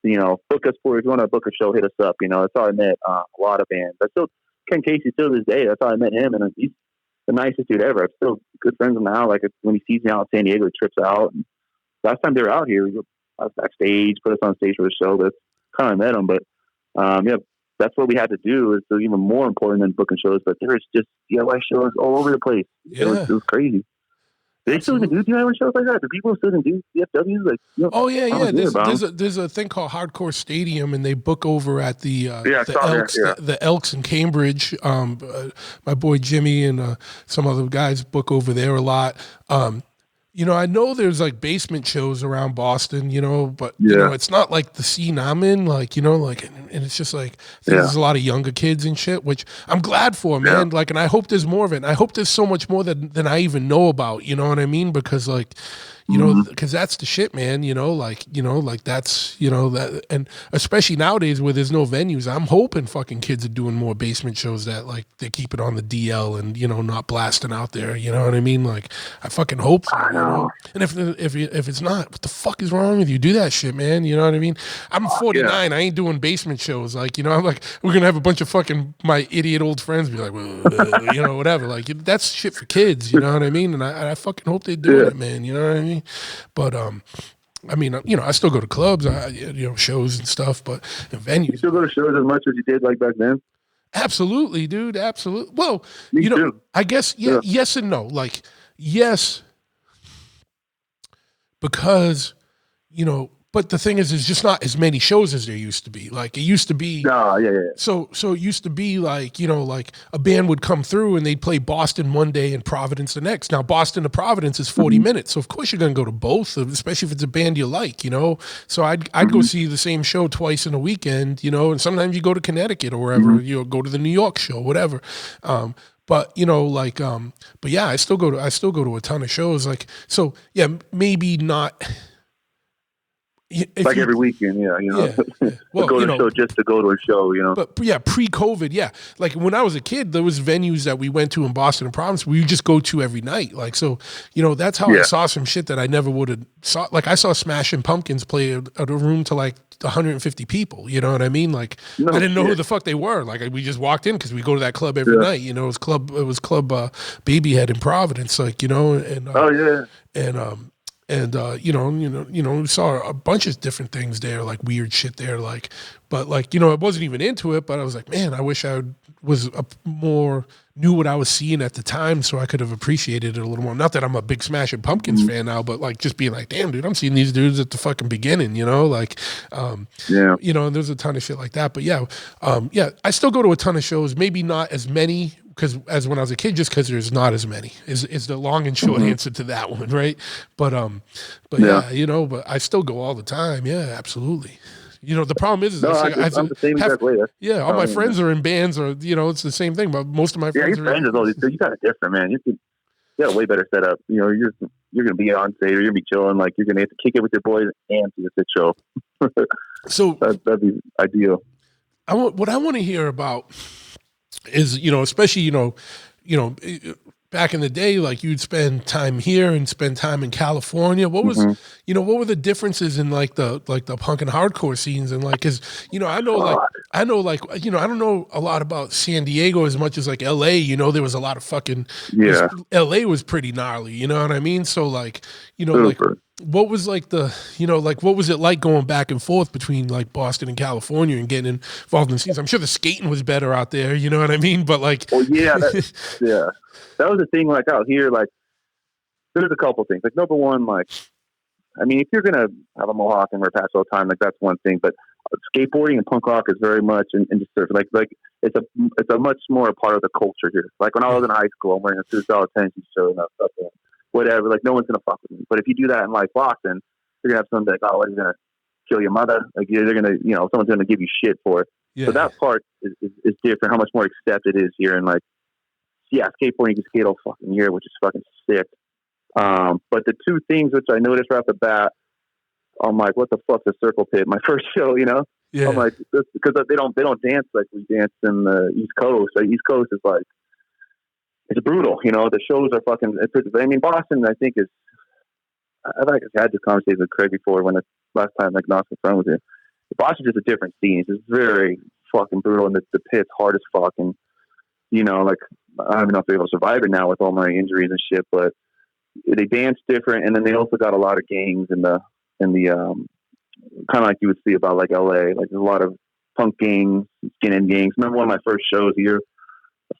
you know, book us for, if you want to book a show, hit us up. You know, that's how I met a lot of bands. But still, Ken Casey, still to this day, that's how I met him, and he's the nicest dude ever. I'm still good friends with him now. Like when he sees me out in San Diego, he trips out. And last time they were out here, I was backstage, put us on stage for the show. That's kind of met him. But yeah, that's what we had to do. Is even more important than booking shows. But there was just DIY shows all over the place.
Yeah.
It was crazy. Do they still even do DIY shows like that? Do people still even do DFWs? Like, you know,
oh yeah. There's a thing called Hardcore Stadium, and they book over at the Elks in Cambridge. My boy Jimmy and some other guys book over there a lot. You know, I know there's like basement shows around Boston, you know, but you know, it's not like the scene I'm in, like, you know, like, and it's just like, I think there's a lot of younger kids and shit, which I'm glad for, man. Like, and I hope there's more of it. And I hope there's so much more than I even know about, you know what I mean? Because like, you know, because that's the shit, man, you know, like that's, you know, that, and especially nowadays where there's no venues, I'm hoping fucking kids are doing more basement shows that like they keep it on the DL and, you know, not blasting out there, you know what I mean? Like, I fucking hope so, you know? And if it's not, what the fuck is wrong with you? Do that shit, man, you know what I mean? I'm 49, I ain't doing basement shows, like, you know, I'm like, we're gonna have a bunch of fucking my idiot old friends be like, well, you know, whatever, like, that's shit for kids, you know what I mean? And I fucking hope they do it, man, you know what I mean? But I mean, you know, I still go to clubs, you know, shows and stuff, but venues. You
still go to shows as much as you did like back then?
Absolutely, dude. Absolutely. Well,
Me
you know,
too.
I guess yes and no. Like, yes, because, you know, but the thing is, there's just not as many shows as there used to be. Like, it used to be. So it used to be like, you know, like a band would come through and they'd play Boston one day and Providence the next. Now, Boston to Providence is 40 minutes. So, of course, you're going to go to both, especially if it's a band you like, you know. So I'd go see the same show twice in a weekend, you know, and sometimes you go to Connecticut or wherever, you know, go to the New York show, whatever. But you know, like, but yeah, I still go to a ton of shows. Like, so yeah, maybe not.
Like every weekend, you know.
Well,
go to a show just to go to a show, you know.
But yeah, pre-COVID, yeah. Like when I was a kid, there was venues that we went to in Boston and Providence we would just go to every night. Like, so, you know, that's how I saw some shit that I never would have saw. Like I saw Smashing Pumpkins play at a room to like 150 people. You know what I mean? Like I didn't know who the fuck they were. Like we just walked in because we go to that club every night. You know, it was club Babyhead in Providence. Like, you know, and you know, we saw a bunch of different things there, like weird shit there, like, but like, you know, I wasn't even into it, but I was like, man, I wish I was knew what I was seeing at the time, so I could have appreciated it a little more. Not that I'm a big Smashing Pumpkins fan now, but like just being like, damn, dude, I'm seeing these dudes at the fucking beginning, you know, like, you know, and there's a ton of shit like that. But yeah, I still go to a ton of shows, maybe not as many as when I was a kid, just because there's not as many is the long and short answer to that one, right? But yeah, you know, but I still go all the time. Yeah, absolutely. You know, the problem is
I'm the same exact way.
Yeah, all my friends are in bands, or you know, it's the same thing. But most of my friends
your friends are you got it different, man. You got a way better setup. You know, you're gonna be on stage, or you're gonna be chilling, like you're gonna have to kick it with your boys and see a show.
So
that'd be ideal.
What I want to hear about is, you know, especially, you know, back in the day, like you'd spend time here and spend time in California. What was, what were the differences in like the punk and hardcore scenes? And like, cause, I know I don't know a lot about San Diego as much as like LA, there was a lot of fucking, LA was pretty gnarly, you know what I mean? So like, like what was like what was it like going back and forth between like Boston and California and getting involved in scenes? I'm sure the skating was better out there, you know what I mean? But like,
that was the thing. Like out here, like there's a couple things. Like number one, like I mean, if you're gonna have a mohawk and wear patch all the time, like that's one thing. But skateboarding and punk rock is very much and just like it's a much more part of the culture here. Like when I was in high school, I'm wearing a suicidal tendency show and stuff. And whatever, like no one's gonna fuck with me. But if you do that in like Boston, you're gonna have someone like, oh, what, are you gonna kill your mother? Like they're gonna, someone's gonna give you shit for it. Yeah. So that part is different. How much more accepted it is here, and like, skateboarding you can skate all fucking year, which is fucking sick. But the two things which I noticed right off the bat, I'm like, what the fuck's a circle pit? My first show, Yeah. I'm like, because they don't dance like we dance in the East Coast. Like East Coast is like, it's brutal, the shows are fucking, I mean, Boston, I think is, I've had this conversation with Craig before when the last time, like, Knox and Friend was here. Boston's just a different scene. It's very fucking brutal, and the pit's hard as fuck, and, like, I don't even know if they're able to survive it now with all my injuries and shit, but they dance different, and then they also got a lot of gangs in the kind of like you would see about, like, LA. Like, there's a lot of punk gangs, skinhead gangs. Remember one of my first shows here?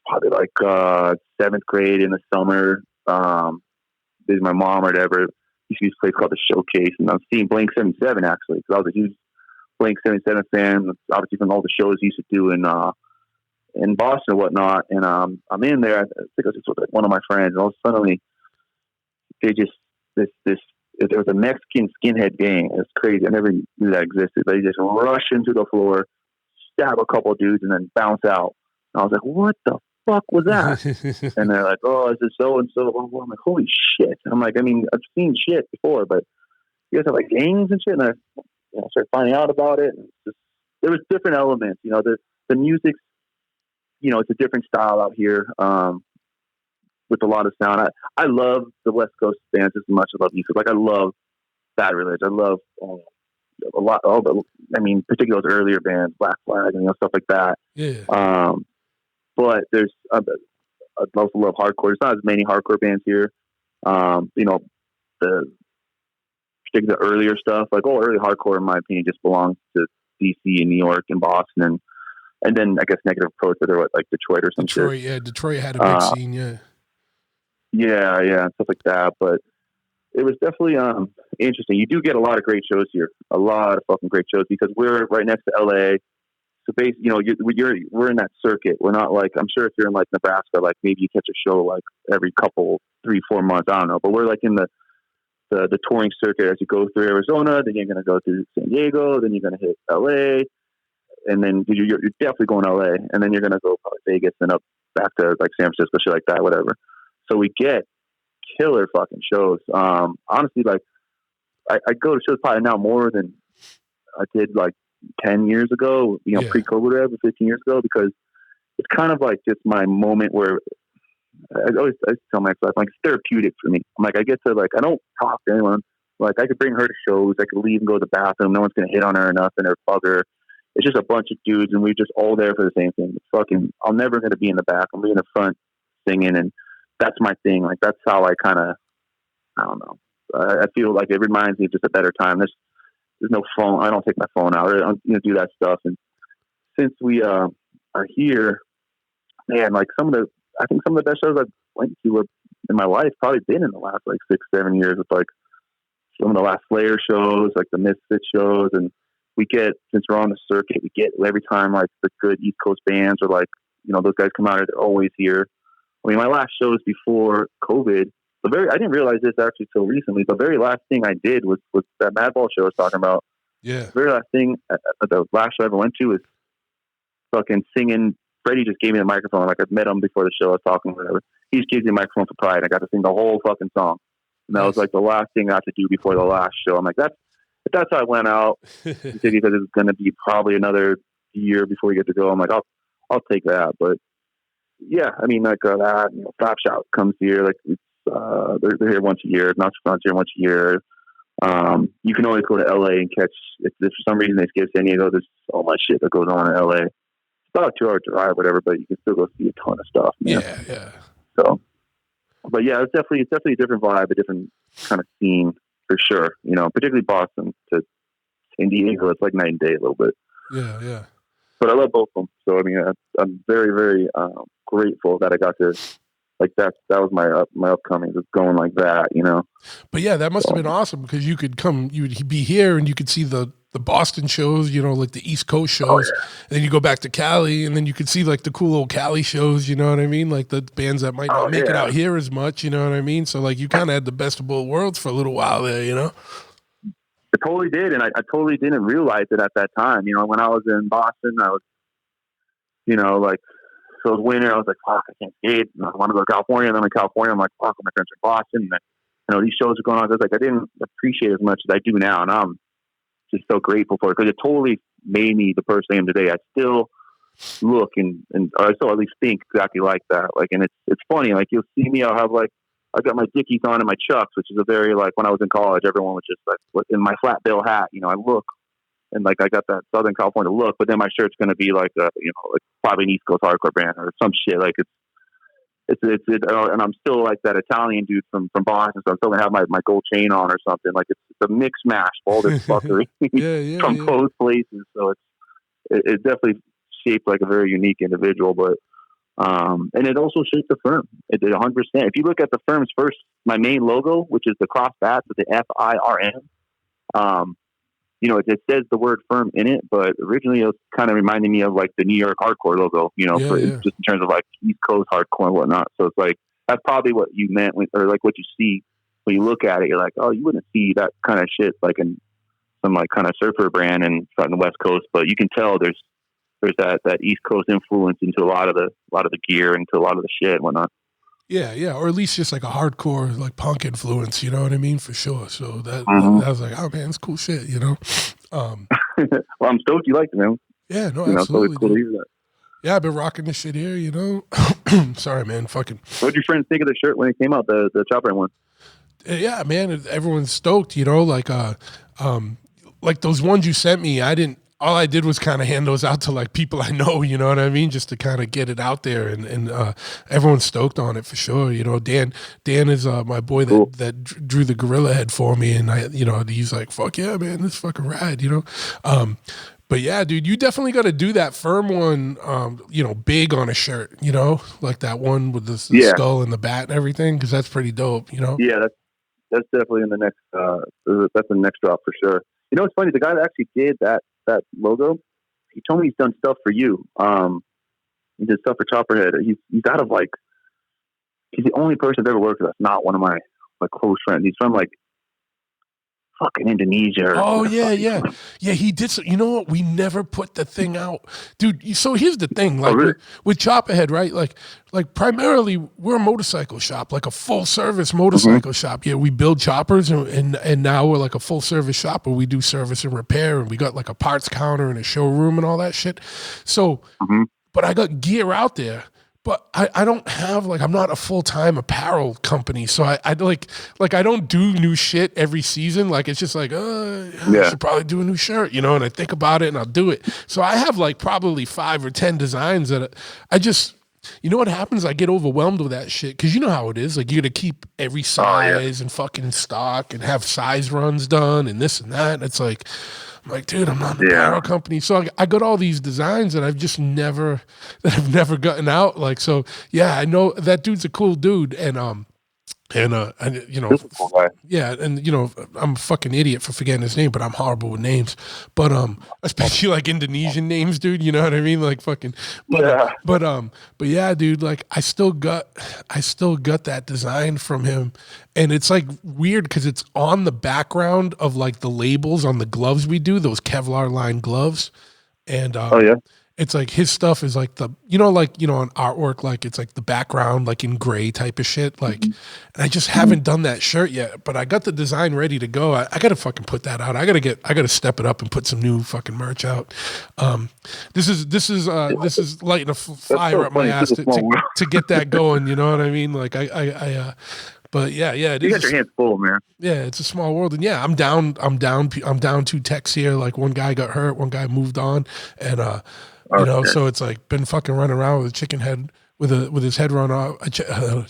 Probably like 7th grade in the summer. With my mom or whatever. Used to use a place called the Showcase, and I was seeing Blink 77 actually, because I was a huge Blink 77 fan. Obviously from all the shows he used to do in Boston and whatnot. And I'm in there. I think it was just with like one of my friends, and all of a sudden they just there was a Mexican skinhead gang. It's crazy. I never knew that existed. They just rush into the floor, stab a couple of dudes, and then bounce out. I was like, what the fuck was that? And they're like, oh, is this so-and-so? I'm like, holy shit. I'm like, I mean, I've seen shit before, but you guys have like gangs and shit. And I started finding out about it. And there was different elements, the music's, it's a different style out here with a lot of sound. I love the West Coast bands as much as I love East Coast. Like, I love Bad Religion. I love a lot, particularly those earlier bands, Black Flag and stuff like that.
Yeah.
But there's, I also love hardcore. There's not as many hardcore bands here. The earlier stuff, like early hardcore, in my opinion, just belongs to DC and New York and Boston, and then I guess Negative Approach, whether like Detroit or some
Detroit,
shit.
Yeah, Detroit had a big scene, yeah.
Yeah, stuff like that. But it was definitely interesting. You do get a lot of great shows here, a lot of fucking great shows, because we're right next to LA. So basically, we're in that circuit. We're not like, I'm sure if you're in like Nebraska, like maybe you catch a show like every 3-4 months. I don't know, but we're like in the touring circuit as you go through Arizona. Then you're going to go through San Diego. Then you're going to hit LA, and then you're definitely going to LA, and then you're going to go probably Vegas and up back to like San Francisco, shit like that, whatever. So we get killer fucking shows. Honestly, like I go to shows probably now more than I did like 10 years ago, pre-COVID, whatever, 15 years ago, because it's kind of like just my moment where I tell myself, like, it's therapeutic for me. I'm like, I get to, like, I don't talk to anyone. Like, I could bring her to shows. I could leave and go to the bathroom. No one's going to hit on her or nothing or bug her. It's just a bunch of dudes, and we're just all there for the same thing. It's fucking, I'm never going to be in the back. I'm in the front singing, and that's my thing. Like, that's how I kind of, I don't know. I feel like it reminds me of just a better time. There's no phone. I don't take my phone out. I don't do that stuff. And since we are here, man, like I think some of the best shows I've went to in my life probably been in the last like 6-7 years. With like some of the last Slayer shows, like the Misfit shows, and we get, since we're on the circuit, we get every time like the good East Coast bands or like those guys come out, they're always here. I mean, my last shows before COVID. I didn't realize this actually till recently. The very last thing I did was that Madball show I was talking about.
Yeah.
The very last thing, the last show I ever went to was fucking singing. Freddie just gave me the microphone. Like, I met him before the show. I was talking, whatever. He just gave me the microphone for Pride. I got to sing the whole fucking song. And that was like the last thing I had to do before the last show. I'm like, that's how I went out. Because it's going to be probably another year before we get to go. I'm like, I'll take that. But yeah, I mean, like that, Stop Shop comes here. Like it's, they're here once a year. Not here once a year. You can always go to LA and catch. If for some reason they skip San Diego, there's so much shit that goes on in LA. It's about a 2-hour drive, whatever, but you can still go see a ton of stuff. Man.
Yeah.
So, but yeah, it's definitely a different vibe, a different kind of scene for sure. Particularly Boston to San Diego, it's like night and day a little bit.
Yeah.
But I love both of them. So I mean, I'm very, very grateful that I got to. Like that was my upcoming, just going like that,
But yeah, that must have been awesome because you could come, you'd be here and you could see the Boston shows, like the East Coast shows, and then you go back to Cali and then you could see like the cool old Cali shows, you know what I mean? Like the bands that might not make it out here as much, you know what I mean? So like you kind of had the best of both worlds for a little while there,
It totally did, and I totally didn't realize it at that time. When I was in Boston, I was, like. So it was winter. I was like, fuck, I can't skate. I want to go to California. And then in California, I'm like, fuck, my friends are in Boston. And, these shows are going on. I was like, I didn't appreciate it as much as I do now. And I'm just so grateful for it because it totally made me the person I am today. I still look and I still at least think exactly like that. Like, and it's funny. Like, you'll see me, I'll have like, I got my Dickies on and my Chucks, which is a very, like, when I was in college, everyone was just like, in my flat bill hat, I look. And like I got that Southern California look, but then my shirt's gonna be like like probably an East Coast hardcore band or some shit. Like it's and I'm still like that Italian dude from Boston, so I'm still gonna have my gold chain on or something. Like it's a mix mash of all this fuckery from both places. So it definitely shaped like a very unique individual, but and it also shaped the firm. It did 100%. If you look at the firm's first, my main logo, which is the cross bats with the FIRM. It says the word firm in it, but originally it was kind of reminding me of like the New York hardcore logo, just in terms of like East Coast hardcore and whatnot. So it's like, that's probably what you meant or like what you see when you look at it. You're like, oh, you wouldn't see that kind of shit like in some like kind of surfer brand and on the West Coast, but you can tell there's that East Coast influence into a lot of the gear, into a lot of the shit and whatnot.
Yeah, or at least just like a hardcore like punk influence, you know what I mean, for sure. So that I was like, oh man, it's cool shit,
Well, I'm stoked you liked it, man.
Yeah, no, absolutely.
It's cool to hear that.
Yeah, I've been rocking this shit here, Sorry, man, fucking.
What did your friends think of the shirt when it came out, the Choppahead one?
Yeah, man, everyone's stoked, like those ones you sent me. All I did was kind of hand those out to like people I know, you know what I mean? Just to kind of get it out there and everyone's stoked on it for sure. Dan is my boy that drew the gorilla head for me. And he's like, fuck yeah, man, this fucking rad, But yeah, dude, you definitely got to do that firm one, big on a shirt, like that one with the skull and the bat and everything. Cause that's pretty dope,
Yeah, that's definitely in the next, that's the next drop for sure. It's funny. The guy that actually did that logo, he told me he's done stuff for you. He did stuff for Choppahead. He's out of like, he's the only person I've ever worked with that's not one of my close friends. He's from like fucking Indonesia.
Oh yeah. He did. You know what? We never put the thing out, dude. So here's the thing, like with Choppahead, right? Like primarily we're a motorcycle shop, like a full service motorcycle shop. Yeah, we build choppers, and now we're like a full service shop where we do service and repair, and we got like a parts counter and a showroom and all that shit. So, but I got gear out there. But I don't have I'm not a full-time apparel company, so I I don't do new shit every season. Like it's just like, I should probably do a new shirt, and I think about it and I'll do it. So I have probably 5 or 10 designs that I just, what happens? I get overwhelmed with that shit because you know how it is. Like you got to keep every size and fucking stock and have size runs done and this and that. And it's like, I'm like, dude, I'm not an apparel company. So I got all these designs that I've never gotten out. Like, so yeah, I know that dude's a cool dude. And I'm a fucking idiot for forgetting his name, but I'm horrible with names. But especially like Indonesian names, dude. You know what I mean? Like fucking. But yeah, dude. Like I still got that design from him, and it's like weird because it's on the background of like the labels on the gloves we do, those Kevlar line gloves, and it's like his stuff is like on artwork, like it's like the background like in gray type of shit, like, and I just haven't done that shirt yet, but I got the design ready to go. I gotta fucking put that out. I gotta step it up and put some new fucking merch out. This is lighting a fire up my ass to get that going, you know what I mean? Like but yeah, it is.
You got your hands full, man.
Yeah, it's a small world, and yeah, I'm down 2 techs here. Like one guy got hurt, one guy moved on, and so it's like been fucking running around with a chicken head with his head run off, a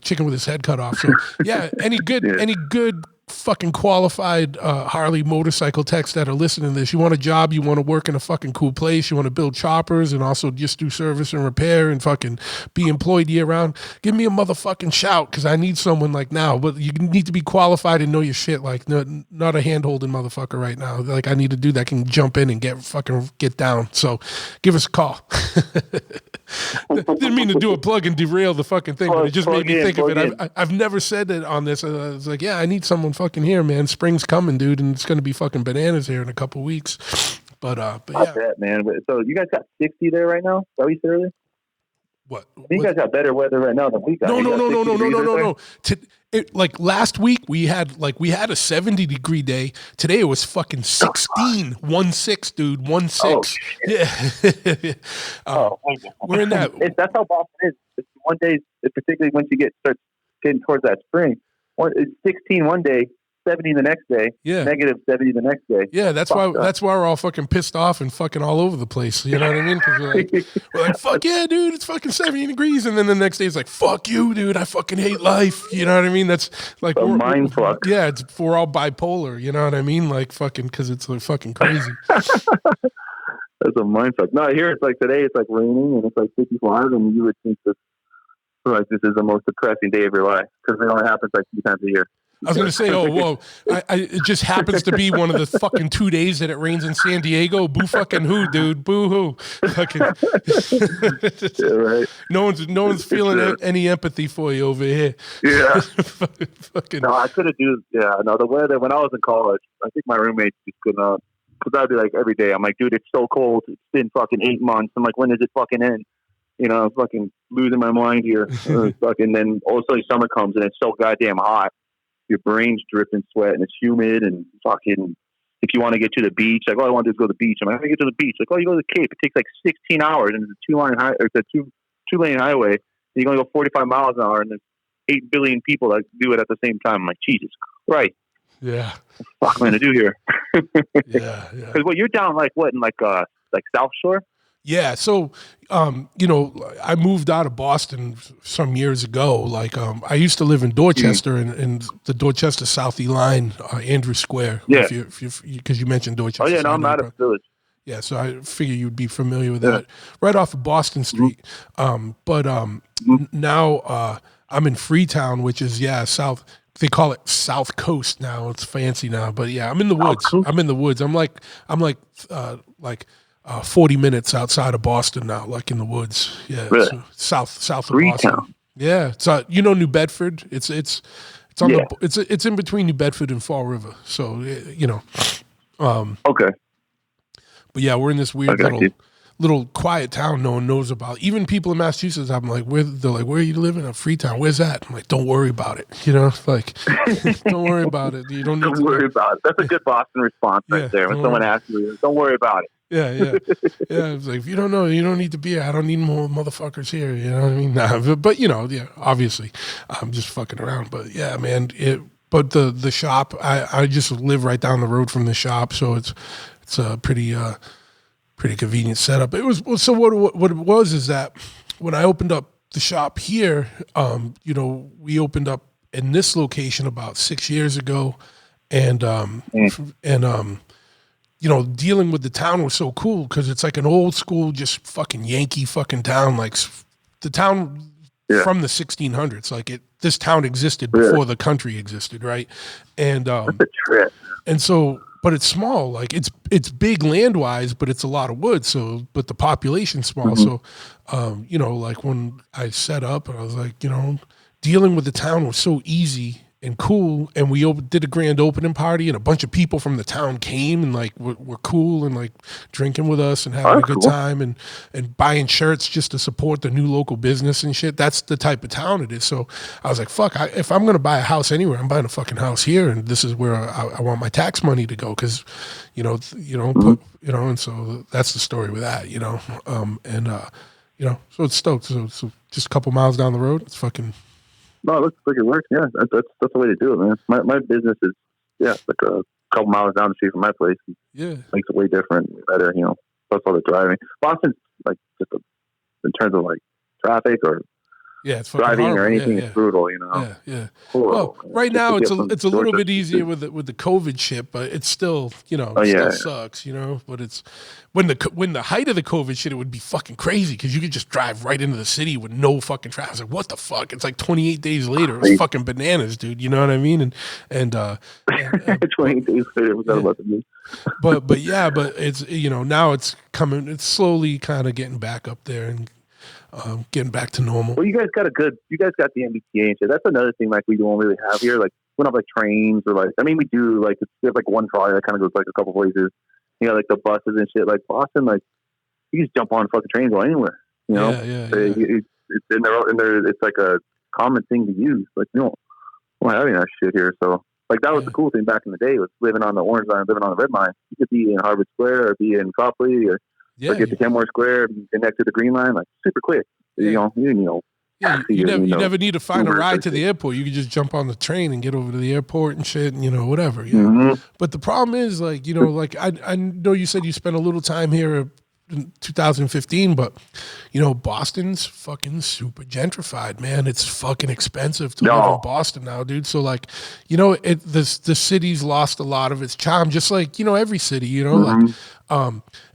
chicken with his head cut off. So yeah, any good fucking qualified Harley motorcycle techs that are listening to this, you want a job, you want to work in a fucking cool place, you want to build choppers and also just do service and repair and fucking be employed year round, give me a motherfucking shout, because I need someone like now. But you need to be qualified and know your shit, like not a hand-holding motherfucker right now. Like I need a dude that can jump in and get down. So give us a call. Didn't mean to do a plug and derail the fucking thing, but it just made me think of it. I've never said it on this. I was like, yeah, I need someone fucking here, man. Spring's coming, dude, and it's going to be fucking bananas here in a couple weeks. But yeah.
I bet, man. So you guys got 60 there right now? Is that what you said earlier?
What?
You guys got better weather right now than we got.
No. Like last week we had a 70-degree day. Today it was fucking 16, 1-6, dude, 1-6.
Oh,
yeah. We're in that.
That's how Boston is. It's one day, particularly once you start getting towards that spring. It's 16 one day, 70 the next day, negative 70 the next day.
Yeah, that's why we're all fucking pissed off and fucking all over the place. You know what I mean? Because we're like, fuck yeah, dude, it's fucking 70 degrees. And then the next day it's like, fuck you, dude, I fucking hate life. You know what I mean? That's like
a mind fuck.
Yeah, we're all bipolar. You know what I mean? Like fucking, because it's like fucking crazy.
That's a mind fuck. No, here it's like today it's like raining and it's like 55, and you would think this is the most depressing day of your life, because it only happens like 2 times a year.
I was going to say, it just happens to be one of the fucking 2 days that it rains in San Diego. Boo fucking who, dude? Boo hoo. Fucking.
Yeah, right.
No one's feeling any empathy for you over here.
Yeah.
Fucking.
No, I couldn't do. Yeah, no, the weather when I was in college, I think my roommates just could not. Because I'd be like every day, I'm like, dude, it's so cold. It's been fucking 8 months. I'm like, when does it fucking end? You know, I'm fucking losing my mind here. Fucking then all of a sudden summer comes and it's so goddamn hot. Your brain's dripping sweat and it's humid and fucking. If you want to get to the beach, like all I want to do is go to the beach. I'm like, I get to the beach. Like, you go to the Cape. It takes like 16 hours and it's a two-lane highway. And you're gonna go 45 miles an hour and there's 8 billion people that do it at the same time. I'm like, Jesus Christ.
Yeah.
What am I gonna do here?
Yeah.
Because you're down like what in like South Shore?
Yeah, so I moved out of Boston some years ago. Like I used to live in Dorchester, in the Dorchester Southie line, Andrew Square.
Yeah,
because you mentioned Dorchester.
Oh yeah, no, I'm out of the village.
Yeah, so I figure you'd be familiar with that. Right off of Boston Street. But now I'm in Freetown, which is south. They call it South Coast now. It's fancy now, but yeah, I'm in the woods. I'm like 40 minutes outside of Boston now, like in the woods. Yeah,
really?
So south of Boston. Yeah, so New Bedford. It's on it's in between New Bedford and Fall River. So
okay.
But yeah, we're in this weird little quiet town no one knows about. Even people in Massachusetts, I'm like, they're like, where are you living? At Freetown. Where's that? I'm like, don't worry about it. Like, don't worry about it. You don't need to
worry about it. That's a good Boston response right there. When someone asks you, don't worry about it.
Yeah. It's like, if you don't know, you don't need to be here. I don't need more motherfuckers here. You know what I mean? Nah, but obviously, I'm just fucking around. But yeah, man. But the shop, I just live right down the road from the shop, so it's a pretty convenient setup. It was so what it was is that when I opened up the shop here, we opened up in this location about 6 years ago, and dealing with the town was so cool because it's like an old school, just fucking Yankee fucking town, like the town from the 1600s. Like this town existed before the country existed, right? And
that's a trip.
And so. But it's small, like it's big land wise, but it's a lot of wood. So, but the population's small. So, like when I set up, I was like, dealing with the town was so easy and cool, and we did a grand opening party, and a bunch of people from the town came and like were cool and like drinking with us and having a good time and buying shirts just to support the new local business and shit. That's the type of town it is. So I was like, fuck, if I'm gonna buy a house anywhere, I'm buying a fucking house here, and this is where I want my tax money to go, because and so that's the story with that, so it's stoked. So just a couple miles down the road, it's fucking.
No, it looks like it works. Yeah, that's the way to do it, man. My business is like a couple miles down the street from my place.
Yeah,
makes it way different, better. Plus all the driving. Boston's like just in terms of like traffic or
it's
driving
horrible.
or anything. It's brutal,
Yeah.
Cool.
Well, right now it's a little bit easier with the COVID shit, but it's still still sucks, But it's when the height of the COVID shit, it would be fucking crazy because you could just drive right into the city with no fucking traffic. I was like, what the fuck? It's like 28 days later. It's fucking bananas, dude. You know what I mean? And
28 days later, was that about to be?
But it's now it's coming. It's slowly kind of getting back up there and. Getting back to normal.
Well, you guys got the MBTA and shit. That's another thing like we don't really have here. Like we don't have like trains or we do like we have like one trolley that kind of goes like a couple places. Like the buses and shit. Like Boston, like you just jump on fucking trains or anywhere. It's in there. It's like a common thing to use. Like we're not having that shit here. So like that was the cool thing back in the day was living on the Orange Line, living on the Red Line. You could be in Harvard Square or be in Copley or get to Kenmore Square, connect to the Green Line, like super quick.
You never need to find a ride to the airport. You can just jump on the train and get over to the airport and shit, and whatever.
Mm-hmm.
But the problem is, like, I know you said you spent a little time here in 2015, but Boston's fucking super gentrified, man. It's fucking expensive to live in Boston now, dude. So like, the city's lost a lot of its charm, just like every city,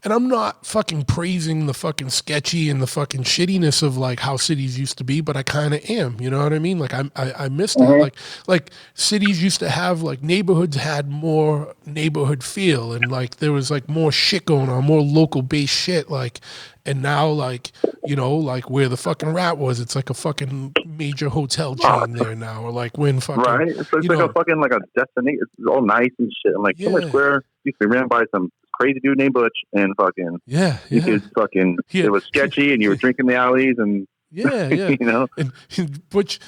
and I'm not fucking praising the fucking sketchy and the fucking shittiness of like how cities used to be, but I kind of am, you know what I mean? Like I missed that. Like cities used to have like neighborhoods had more neighborhood feel, and like there was like more shit going on, more local based shit. Like, and now like like where the fucking Rat was, it's like a fucking major hotel chain there now, or like when fucking
it's like a fucking like a destination. It's all nice and shit. I'm like Kenmore Square used to be ran by some crazy dude named Butch, and fucking you could fucking it was sketchy, and you were drinking the alleys, and
and Butch,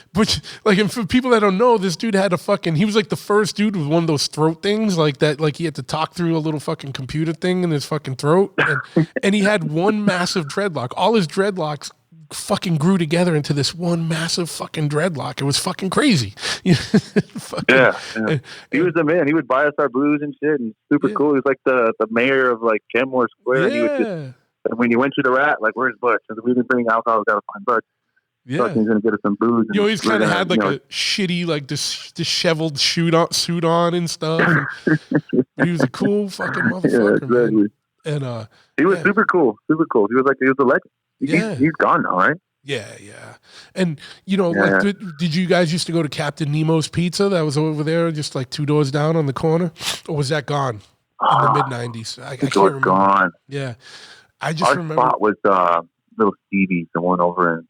like, and for people that don't know, this dude had he was like the first dude with one of those throat things like that, like he had to talk through a little fucking computer thing in his fucking throat, and he had one massive dreadlock. All his dreadlocks fucking grew together into this one massive fucking dreadlock. It was fucking crazy.
He was the man. He would buy us our booze and shit, and super cool. He was like the mayor of like Kenmore Square. And he would just, when you went to the Rat, like, where's Butch? And we didn't bring alcohol. We gotta find Butch. He's gonna get us some booze.
You always kind of had like a shitty, like disheveled suit on and stuff. But he was a cool fucking motherfucker, man. And
he was super cool. He was a legend. He's gone now, right?
Yeah. And did you guys used to go to Captain Nemo's Pizza that was over there, just like 2 doors down on the corner, or was that gone in the mid '90s? I can't remember.
Gone.
Yeah, I just remember.
Our spot was Little Stevie's, the one over in.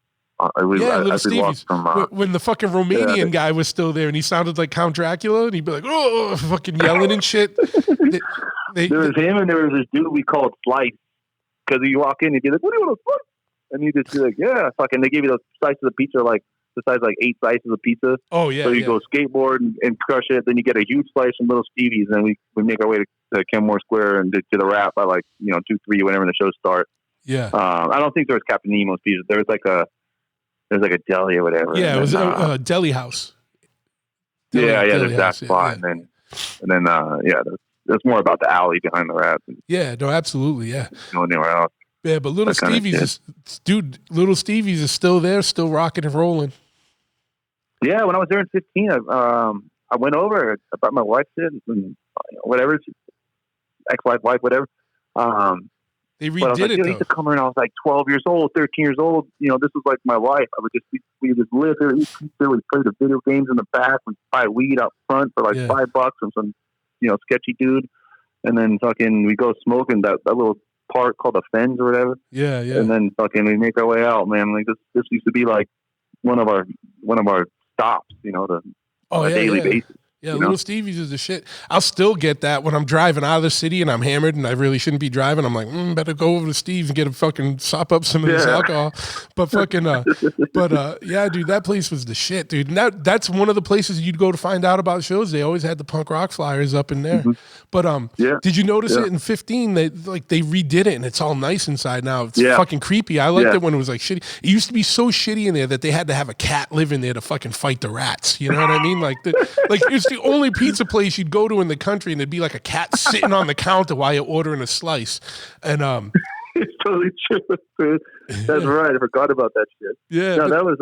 Little Stevie's. When the fucking Romanian guy was still there, and he sounded like Count Dracula, and he'd be like, "Oh," fucking yelling and shit.
There was him, and there was this dude we called Slice, because you walk in, and you'd be like, "What do you want to fuck?" And you just be like, "Yeah, fucking." They give you those slices of pizza, like the size like 8 slices of pizza.
Oh yeah.
So you go skateboard and crush it. Then you get a huge slice from Little Stevie's, and then we make our way to Kenmore Square and to the Rat by like 2, 3, whenever the show starts.
Yeah.
I don't think there was Captain Nemo's Pizza. There was like a deli or whatever.
Yeah, it was a deli house.
There's that spot, and then that's more about the alley behind the Rat.
Yeah, no, absolutely, yeah.
No anywhere else.
Yeah, but Little Stevie's is still there, still rocking and rolling.
Yeah, when I was there in 15, I went over. I brought my wife in, and whatever, ex-wife, whatever.
They redid it.
I used to come in. I was like 12 years old, 13 years old. This was like my life. We just live there, eat pizza, we play the video games in the back, we buy weed up front for like $5 from some, sketchy dude, and then fucking we go smoking that little park called the Fens or whatever.
Yeah.
And then fucking we make our way out, man. Like this used to be like one of our stops, on a daily basis.
Yeah, Little Stevie's is the shit. I'll still get that when I'm driving out of the city and I'm hammered and I really shouldn't be driving. I'm like, better go over to Steve's and get a fucking sop up some of this alcohol. But fucking, yeah, dude, that place was the shit, dude. And that's one of the places you'd go to find out about shows. They always had the punk rock flyers up in there. But did you notice it in 15? They redid it and it's all nice inside now. It's fucking creepy. I liked it when it was like shitty. It used to be so shitty in there that they had to have a cat live in there to fucking fight the rats. You know what I mean? Like it's the only pizza place you'd go to in the country and there'd be like a cat sitting on the counter while you're ordering a slice. And
it's totally true. That's right. I forgot about that shit.
Yeah.
No, that was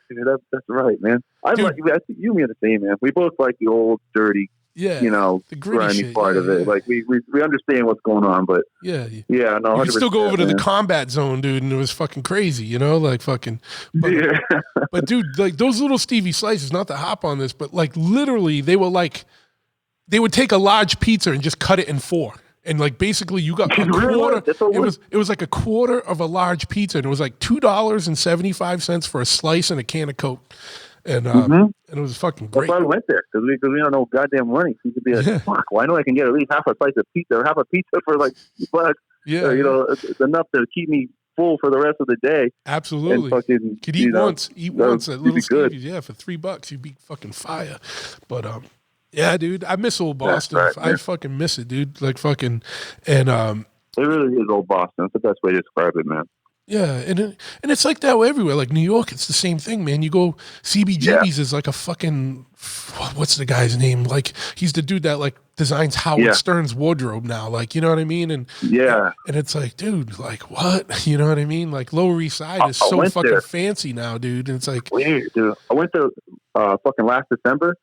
dude, that's right, man. I think you and me are the same, man. We both like the old dirty, the grimy shit, part of it. Like we understand what's going on, but no,
you can still go over to the combat zone, dude, and it was fucking crazy, like fucking. But dude, like those little Stevie slices, not to hop on this, but like literally, they would take a large pizza and just cut it in 4. And like basically you got a quarter. It was like a quarter of a large pizza, and it was like $2.75 for a slice and a can of Coke. And it was fucking great.
That's why we went there, because we don't know goddamn money. So you could be like, fuck, well, I know I can get at least half a slice of pizza or half a pizza for like $2.
Yeah.
Or, it's enough to keep me full for the rest of the day.
Absolutely.
And fucking,
could eat once at Little Stevie's. Yeah, for $3, you'd be fucking fire. But yeah, dude, I miss old Boston. Right, I fucking miss it, dude. Like fucking, and
it really is old Boston. That's the best way to describe it, man.
Yeah, and it's like that everywhere. Like New York, it's the same thing, man. You go CBGB's is like a fucking, what's the guy's name? Like he's the dude that like designs Howard Stern's wardrobe now. Like, you know what I mean? And and it's like, dude, like what? You know what I mean? Like Lower East Side is so fucking fancy now, dude. And it's like
weird, dude. I went to fucking last December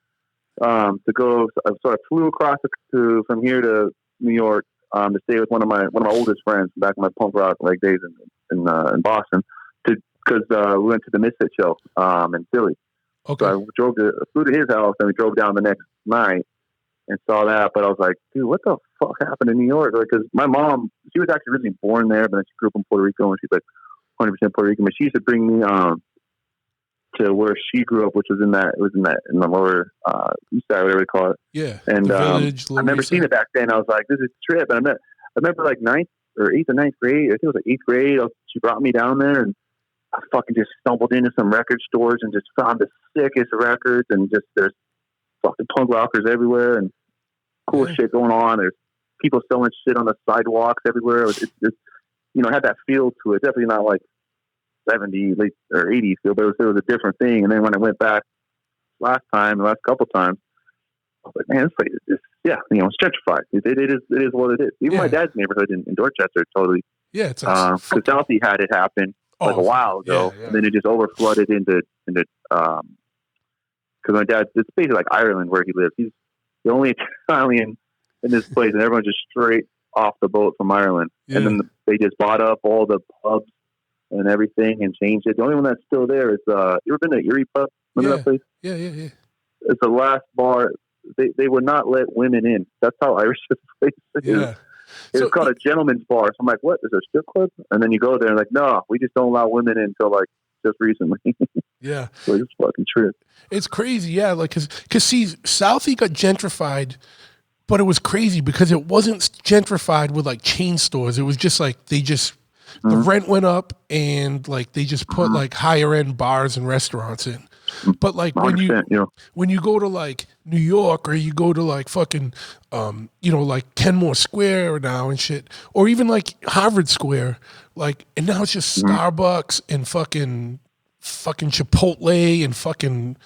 to go. So I flew across from here to New York to stay with one of my oldest friends back in my punk rock like days in Boston, because we went to the Misfit show in Philly.
Okay.
So I flew to his house, and we drove down the next night and saw that. But I was like, dude, what the fuck happened in New York? Because my mom, she was actually originally born there, but then she grew up in Puerto Rico, and she's like 100% Puerto Rican. But she used to bring me to where she grew up, which was in the lower east side, whatever they call it.
Yeah.
And
village,
I remember seeing it back then. I was like, this is a trip. And I remember like 8th or 9th grade. I think it was like 8th grade. She brought me down there, and I fucking just stumbled into some record stores and just found the sickest records, and just there's fucking punk rockers everywhere and cool shit going on. There's people selling shit on the sidewalks everywhere. It's it had that feel to it. Definitely not like 70s, late or 80s feel, but it was a different thing. And then when I went back the last couple times, I was like, man, this place is just, it's gentrified. It is what it is. Even my dad's neighborhood in Dorchester, totally.
Yeah, it's
because Southie had it happen like a while ago, and then it just over flooded into because my dad, it's basically like Ireland where he lives. He's the only Italian in this place, and everyone's just straight off the boat from Ireland. Yeah. And then they just bought up all the pubs and everything and changed it. The only one that's still there is you ever been to Erie Pub? Remember that place?
Yeah.
It's the last bar. They would not let women in. That's how Irish this place is.
Yeah.
It's called a gentleman's bar. So I'm like, what? Is there a strip club? And then you go there and like, no, we just don't allow women in until like just recently.
Yeah.
So it's fucking true.
It's crazy. Yeah. Like, cause see, Southie got gentrified, but it was crazy because it wasn't gentrified with like chain stores. It was just like, the rent went up and like they just put like higher end bars and restaurants in. But like when you go to like New York, or you go to like fucking like Kenmore Square now and shit, or even like Harvard Square, like, and now it's just Starbucks and fucking Chipotle and fucking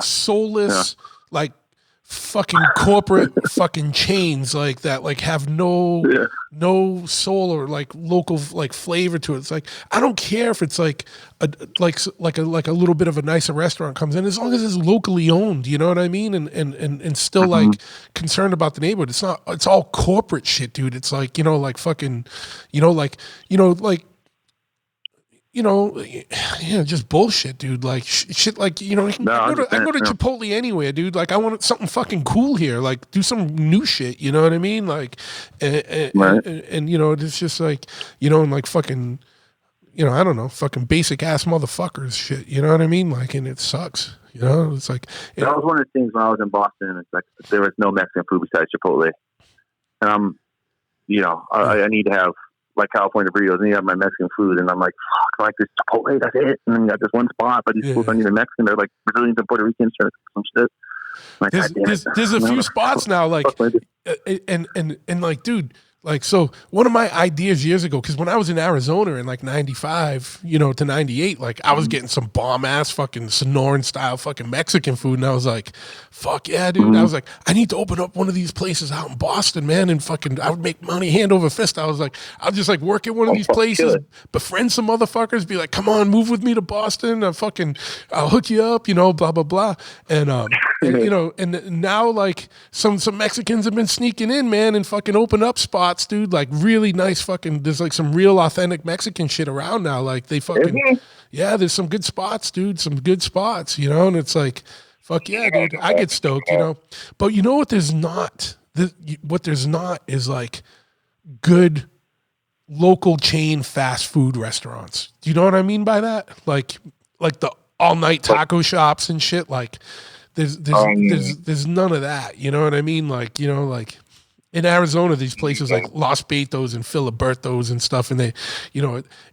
soulless like fucking corporate fucking chains like that, like have no soul or like local like flavor to it. It's like, I don't care if it's like a little bit of a nicer restaurant comes in, as long as it's locally owned, you know what I mean? And still like concerned about the neighborhood. It's all corporate shit, dude. It's like, like fucking, just bullshit, dude. Like shit, like I go to Chipotle anywhere, dude. Like I want something fucking cool here. Like do some new shit. You know what I mean? Like, and it's just like, and like fucking, I don't know, fucking basic ass motherfuckers shit. You know what I mean? Like, and it sucks. It's like
that was one of the things when I was in Boston. It's like there was no Mexican food besides Chipotle, and I need to have like California burritos. I need to have my Mexican food, and I'm like, fuck, like this Chipotle, that's it. And then you got this one spot, but these foods aren't even Mexican. They're like Brazilians and Puerto Ricans or some shit. Like,
there's a few spots now, like, and like, dude. Like, so one of my ideas years ago, because when I was in Arizona in like 95, to 98, like I was getting some bomb ass fucking Sonoran style fucking Mexican food. And I was like, fuck yeah, dude. I was like, I need to open up one of these places out in Boston, man. And fucking, I would make money hand over fist. I was like, I'll just like work at one of these places, befriend some motherfuckers, be like, come on, move with me to Boston. I'll hook you up, blah, blah, blah. And, and now like some Mexicans have been sneaking in, man, and fucking open up spots, dude, like really nice fucking, there's like some real authentic Mexican shit around now. Like they fucking, there's some good spots, dude, some good spots, and it's like, fuck yeah, dude, I get stoked, But you know what there's not? What there's not is like good local chain fast food restaurants. Do you know what I mean by that? Like the all night taco shops and shit. Like there's none of that. You know what I mean? Like, like in Arizona, these places like Los Betos and Filibertos and stuff, and they,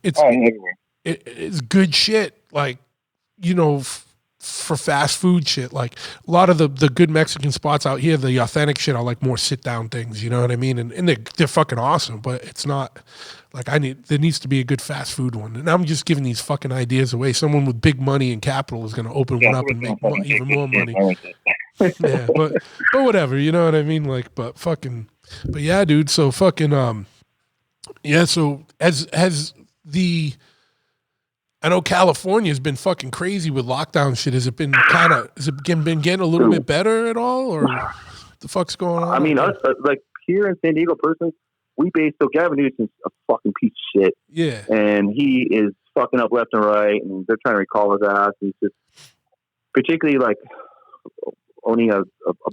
it's good shit. Like, for fast food shit. Like a lot of the good Mexican spots out here, the authentic shit are like more sit down things. You know what I mean? And they're fucking awesome, but it's not like there needs to be a good fast food one. And I'm just giving these fucking ideas away. Someone with big money and capital is going to open one up and make even more money. Yeah, but whatever, you know what I mean? Like, but yeah, dude. So fucking, so has I know California's been fucking crazy with lockdown shit. Has it been been getting a little bit better at all, or what the fuck's going on?
I mean, us, like here in San Diego, personally, so Gavin Newsom's a fucking piece of shit.
Yeah. And
he is fucking up left and right, and they're trying to recall his ass. He's just, particularly like owning a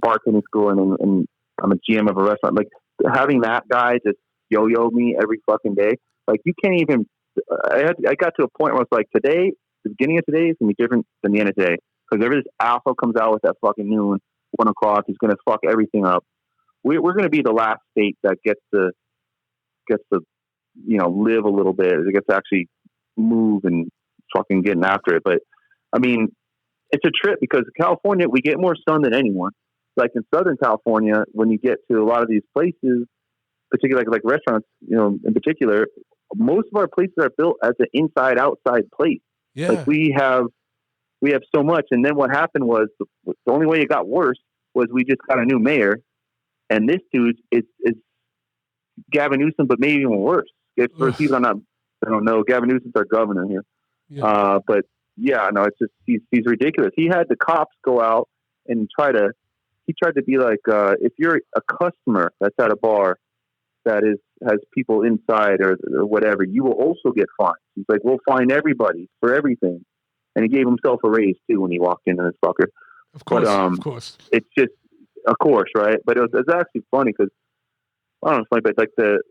bartending school and I'm a GM of a restaurant. Like having that guy just yo-yo me every fucking day. Like you can't even, I got to a point where it's like today, the beginning of today is going to be different than the end of today. Because whenever this asshole comes out with that fucking noon, 1 o'clock, he's going to fuck everything up. We're going to be the last state that gets to live a little bit. It gets to actually move and fucking getting after it. But I mean, it's a trip because California, we get more sun than anyone. Like in Southern California, when you get to a lot of these places, particularly like restaurants, in particular, most of our places are built as an inside-outside place.
Yeah.
Like we have so much. And then what happened was the only way it got worse was we just got a new mayor, and this dude is Gavin Newsom, but maybe even worse. For people I don't know, Gavin Newsom's our governor here. Yeah. But yeah, no, it's just he's ridiculous. He had the cops go out and tried to be like, if you're a customer that's at a bar that has people inside or whatever, you will also get fined. He's like, we'll fine everybody for everything. And he gave himself a raise too when he walked into this fucker.
Of course,
but,
of course.
It's just, of course, right? But it's actually funny because, I don't know, it's funny, but it's like the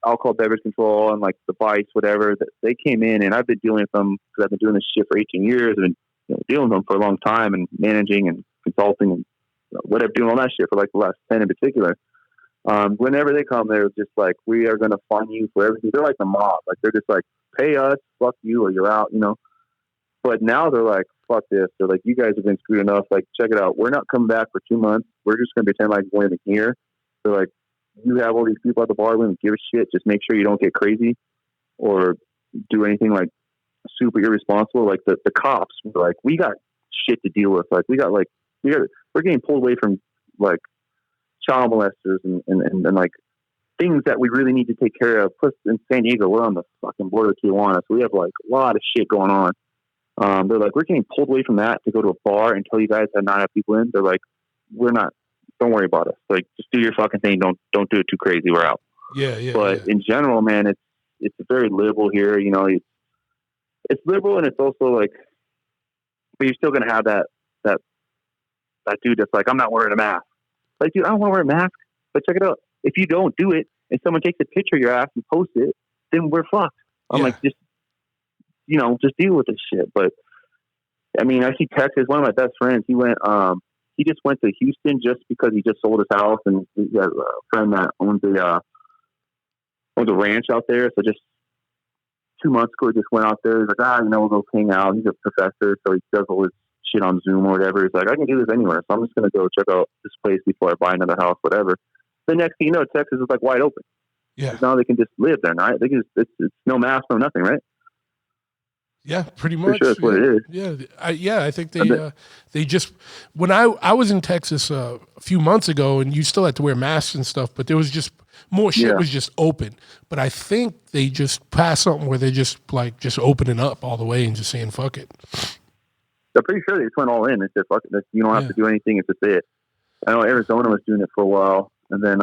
alcohol beverage control and like the vice, whatever, they came in, and I've been dealing with them because I've been doing this shit for 18 years and dealing with them for a long time and managing and consulting and whatever, doing all that shit for like the last 10 in particular. Whenever they come, they're just like, we are going to fine you for everything. They're like the mob. Like, they're just like, pay us, fuck you, or you're out, But now they're like, fuck this. They're like, you guys have been screwed enough. Like, check it out. We're not coming back for 2 months. We're just going to pretend like we're even here. They're like, you have all these people at the bar. We don't give a shit. Just make sure you don't get crazy or do anything like super irresponsible. Like the cops were like, we got shit to deal with. Like we're getting pulled away from like child molesters and like things that we really need to take care of. Plus in San Diego, we're on the fucking border of Tijuana, so we have like a lot of shit going on. They're like, we're getting pulled away from that to go to a bar and tell you guys that not have people in. They're like, we're not. Don't worry about us. Like, just do your fucking thing. Don't do it too crazy. We're out.
Yeah.
But in general, man, it's very liberal here. It's liberal, and it's also like, but you're still gonna have that dude that's like, I'm not wearing a mask. Like, dude, I don't want to wear a mask. But check it out. If you don't do it, and someone takes a picture of your ass and posts it, then we're fucked. I'm like, just just deal with this shit. But I mean, I see Texas. One of my best friends, he just went to Houston just because he just sold his house, and he has a friend that owns a ranch out there. So just 2 months ago, he just went out there. He's like, we'll go hang out. He's a professor, so he does all his shit on Zoom or whatever. He's like, I can do this anywhere, so I'm just gonna go check out this place before I buy another house, whatever. The next thing you know, Texas is like wide open.
Yeah.
Now they can just live there, right? They can it's no mask, no nothing, right?
Yeah, pretty much.
Sure that's what it is.
Yeah, I think they just when I was in Texas a few months ago, and you still had to wear masks and stuff, but there was just more shit was just open. But I think they just passed something where they're just opening up all the way and just saying fuck it.
I'm pretty sure they just went all in. They said fuck it. You don't have to do anything. It's just it. I know Arizona was doing it for a while, and then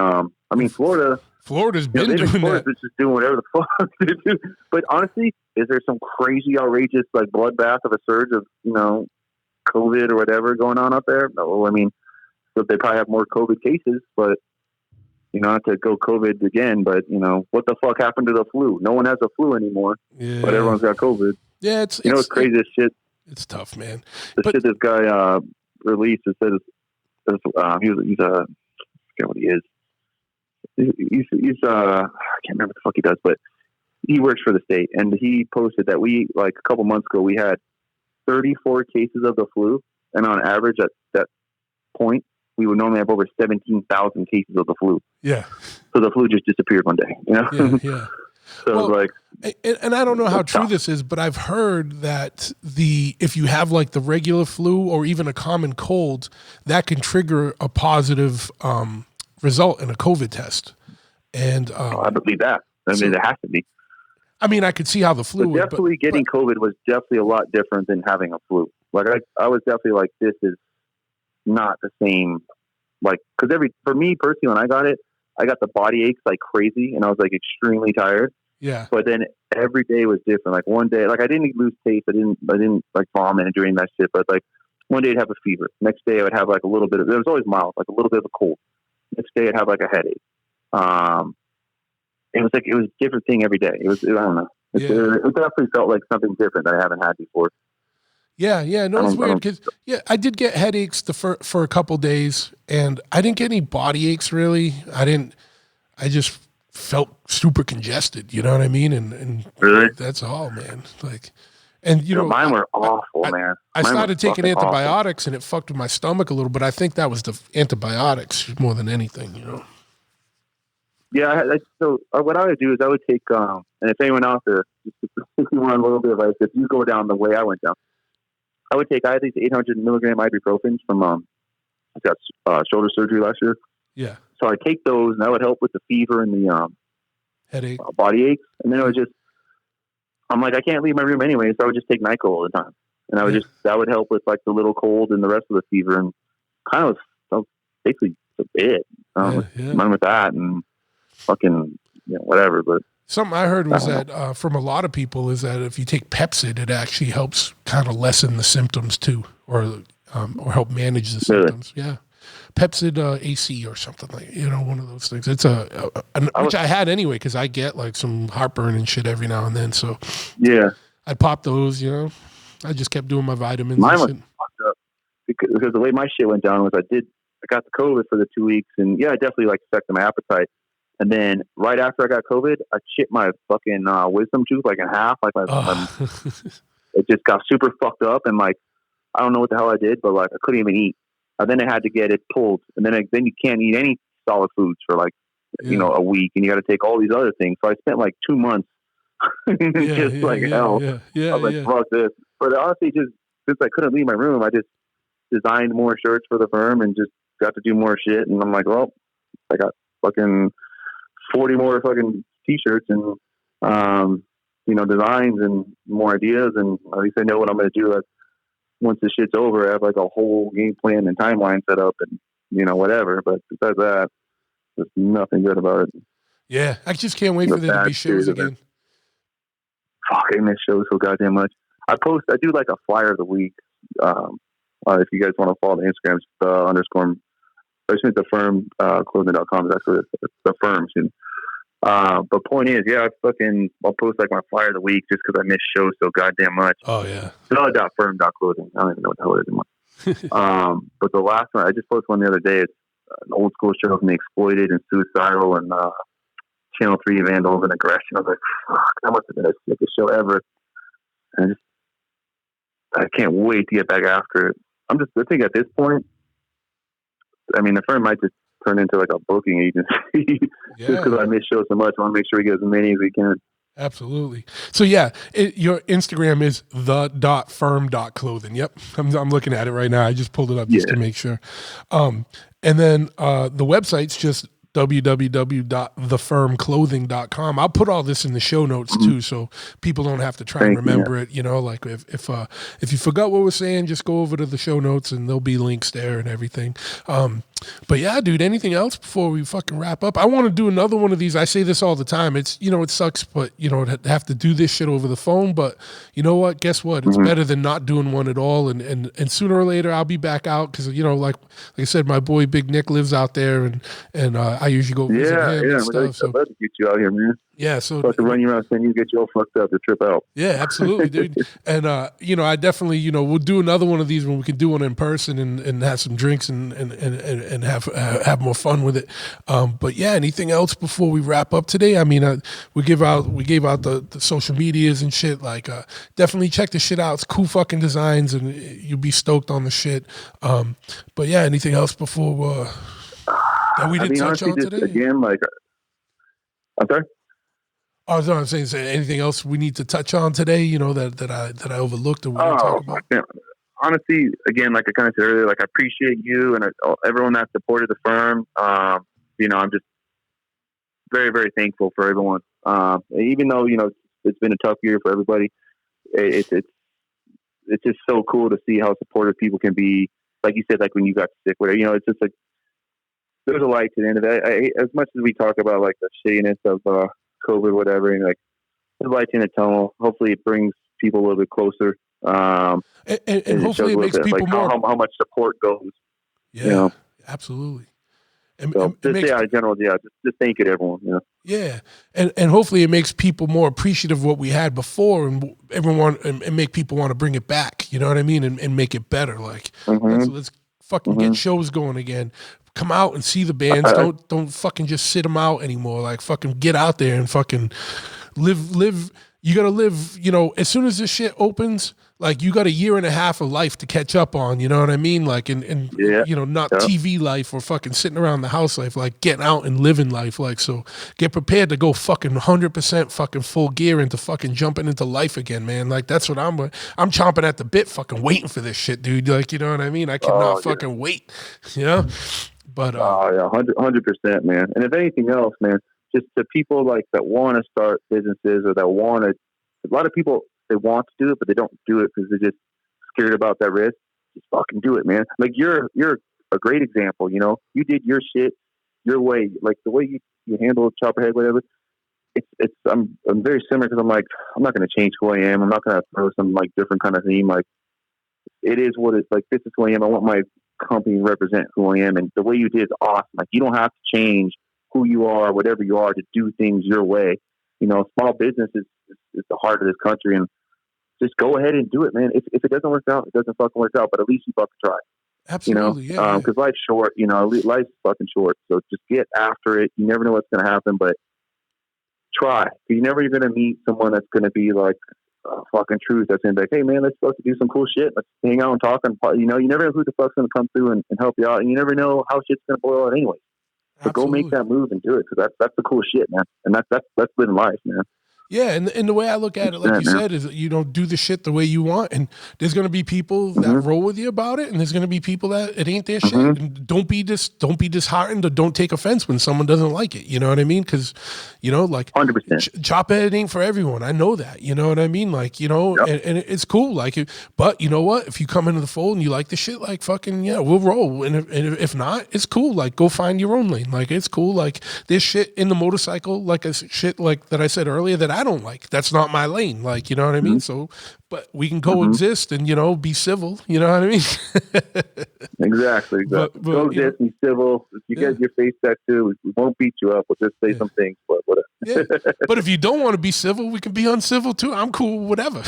Florida's
been doing that.
It's just doing whatever the fuck they do. But honestly, is there some crazy, outrageous bloodbath of a surge of COVID or whatever going on up there? No, I mean, they probably have more COVID cases, but not to go COVID again. But what the fuck happened to the flu? No one has a flu anymore, but everyone's got COVID.
Yeah, it's
crazy as shit.
It's tough, man.
Shit this guy released. It says he's I forget what he is. He's I can't remember what the fuck he does, but he works for the state, and he posted that we a couple months ago we had 34 cases of the flu, and on average at that point we would normally have over 17,000 cases of the flu.
Yeah.
So the flu just disappeared one day.
Yeah.
So
and I don't know how true this is, but I've heard that if you have the regular flu or even a common cold, that can trigger a positive result in a COVID test. And
I believe that. I mean, it has to be.
I mean, I could see how the flu
would. Definitely getting COVID was definitely a lot different than having a flu. I was definitely this is not the same. Because for me personally, when I got it, I got the body aches like crazy, and I was extremely tired.
Yeah.
But then every day was different. One day, I didn't lose taste. I didn't vomit and doing that shit. But one day I'd have a fever. Next day I would have a little bit of. It was always mild, a little bit of a cold. Next day I'd have a headache. It was a different thing every day. I don't know. It definitely felt like something different that I haven't had before.
Yeah. No, it's weird because I did get headaches for a couple days, and I didn't get any body aches really. I just felt super congested. You know what I mean? And
really,
that's all, man.
Mine were awful, man.
I started taking antibiotics, and it fucked with my stomach a little, but I think that was the antibiotics more than anything.
Yeah. So what I would do is I would take, and if anyone out there, if you want a little bit of advice, if you go down the way I went down, I had these 800 milligram ibuprofens from, I got shoulder surgery last year.
Yeah.
So I take those, and that would help with the fever and the
headache,
body aches. And then I'm I can't leave my room anyway, so I would just take NyQuil all the time. And I would that would help with the little cold and the rest of the fever, and kind of was basically a bit. Mine with that and fucking whatever. But
something I heard was that from a lot of people is that if you take Pepsid, it actually helps kind of lessen the symptoms too, or help manage the symptoms. Really? Yeah. Pepsid AC or something one of those things. It's which I had anyway because I get some heartburn and shit every now and then. So
yeah,
I'd pop those. I just kept doing my vitamins.
Mine was fucked up because the way my shit went down was I got the COVID for the 2 weeks, and I definitely affected my appetite. And then right after I got COVID, I chipped my fucking wisdom tooth in half. It just got super fucked up, and I don't know what the hell I did, but I couldn't even eat. Then I had to get it pulled, and then you can't eat any solid foods for a week, and you got to take all these other things. So I spent 2 months hell.
Yeah,
I was fuck this. But honestly, just since I couldn't leave my room, I just designed more shirts for the firm and just got to do more shit. And I'm well, I got fucking 40 more fucking t-shirts and designs and more ideas, and at least I know what I'm going to do. Once the shit's over, I have a whole game plan and timeline set up and, whatever. But besides that, there's nothing good about it.
Yeah. I just can't wait for there to be shows again.
Fuck, I miss shows so goddamn much. I do a flyer of the week. If you guys want to follow the Instagram, it's _, I just went to firm, clothing.com. That's the firm. But point is, yeah, I'll post like my flyer of the week just because I miss shows so goddamn much.
Oh yeah.
The.firm.clothing. I don't even know what the hell it is anymore. But the last one, I just posted one the other day. It's an old school show from the Exploited and Suicidal and Channel 3 Vandals and Aggression. I was like, fuck, that must have been the sickest show ever. And I can't wait to get back after it. I think at this point, I mean, the firm might just turn into like a booking agency just because I miss shows so much. I want to make sure we get as many as we can.
Absolutely. So yeah, your Instagram is the.firm.clothing. Yep. I'm looking at it right now. I just pulled it up just to make sure. And then the website's just www.thefirmclothing.com. I'll put all this in the show notes too, so people don't have to try and remember it. You know, like if you forgot what we're saying, just go over to the show notes and there'll be links there and everything. But yeah, dude, anything else before we fucking wrap up? I want to do another one of these. I say this all the time. It's, you know, it sucks, but you know, to have to do this shit over the phone. But you know what? Guess what? It's better than not doing one at all. And sooner or later, I'll be back out because, you know, like I said, my boy Big Nick lives out there, and I usually go visit him and stuff. So
I'd love to get you out here, man.
Yeah, so
to run you around, you get you all fucked up to trip out.
Yeah, absolutely, dude. And you know, I definitely, you know, we'll do another one of these when we can do one in person and have some drinks and have more fun with it. But yeah, anything else before we wrap up today? I mean, we gave out the social medias and shit. Like, definitely check the shit out. It's cool fucking designs, and you'll be stoked on the shit. But yeah, anything else before that we didn't touch on today?
Again, like, I'm sorry.
I was saying anything else we need to touch on today, you know, that I overlooked or we didn't talk about?
Honestly, again, like I kind of said earlier, like I appreciate you and everyone that supported the firm. You know, I'm just very, very thankful for everyone. Even though, you know, it's been a tough year for everybody, it's just so cool to see how supportive people can be. Like you said, like when you got sick, whatever, you know, it's just like, there's a light to the end of it. As much as we talk about like the shittiness of, COVID, whatever, and like the lights in the tunnel. Hopefully, it brings people a little bit closer,
and hopefully, it makes people
like
more
how much support goes.
Yeah,
you know?
Absolutely.
So in general, just thank you to everyone. You know?
Yeah, and hopefully, it makes people more appreciative of what we had before, and everyone and make people want to bring it back. You know what I mean? And make it better. Like let's fucking get shows going again. Come out and see the bands. Don't fucking just sit them out anymore. Like fucking get out there and fucking live. You gotta live. You know, as soon as this shit opens, like you got a year and a half of life to catch up on. You know what I mean? Like you know, not TV life or fucking sitting around the house life. Like getting out and living life. Like so, get prepared to go fucking 100% fucking full gear into fucking jumping into life again, man. Like that's what I'm chomping at the bit, fucking waiting for this shit, dude. Like you know what I mean? I cannot fucking wait. You know. But
100%, man. And if anything else, man, just to people like that want to start businesses or that want to, a lot of people, they want to do it, but they don't do it because they're just scared about that risk. Just fucking do it, man. Like you're a great example. You know, you did your shit your way, like the way you handle Choppahead, whatever. I'm very similar because I'm like, I'm not going to change who I am. I'm not going to throw some like different kind of theme. Like it is what it's like. This is who I am. I want my company represent who I am, and the way you did is awesome. Like you don't have to change who you are, whatever you are, to do things your way. You know, small business is the heart of this country, and just go ahead and do it, man. If it doesn't work out, it doesn't fucking work out, but at least you fucking try.
Absolutely,
you know? Because life's short. You know, life's fucking short. So just get after it. You never know what's going to happen, but try. You're never going to meet someone that's going to be like fucking truth. That's going to be like, hey man, let's supposed to do some cool shit. Let's hang out and talk. And you know, you never know who the fuck's going to come through and help you out, and you never know how shit's going to boil out anyway. So go make that move and do it, because that's the cool shit, man. And that's living life, man.
Yeah, and the way I look at it, like you said, is you don't do the shit the way you want, and there's gonna be people that roll with you about it, and there's gonna be people that it ain't their shit. And don't be disheartened or don't take offense when someone doesn't like it. You know what I mean? Because you know, like
100%,
Choppahead ain't for everyone. I know that. You know what I mean? Like and it's cool. Like, but you know what? If you come into the fold and you like the shit, like fucking yeah, we'll roll. And if not, it's cool. Like go find your own lane. Like it's cool. Like there's shit in the motorcycle, like a shit like that I said earlier that I don't like. That's not my lane. Like, you know what I mean? So, but we can coexist and, you know, be civil. You know what I mean?
Exactly. Coexist, be civil. If you get your face tattooed, we won't beat you up. We'll just say some things, but whatever.
Yeah. But if you don't want to be civil, we can be uncivil too. I'm cool with whatever.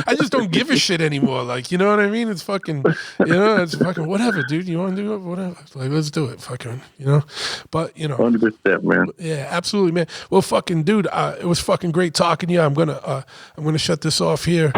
I just don't give a shit anymore. Like, you know what I mean? It's fucking, it's fucking whatever, dude. You want to do it? Whatever. Like, let's do it. Fucking, But,
100%, man.
Yeah, absolutely, man. Well, fucking dude, it was fucking great talking to you. I'm gonna shut this off here.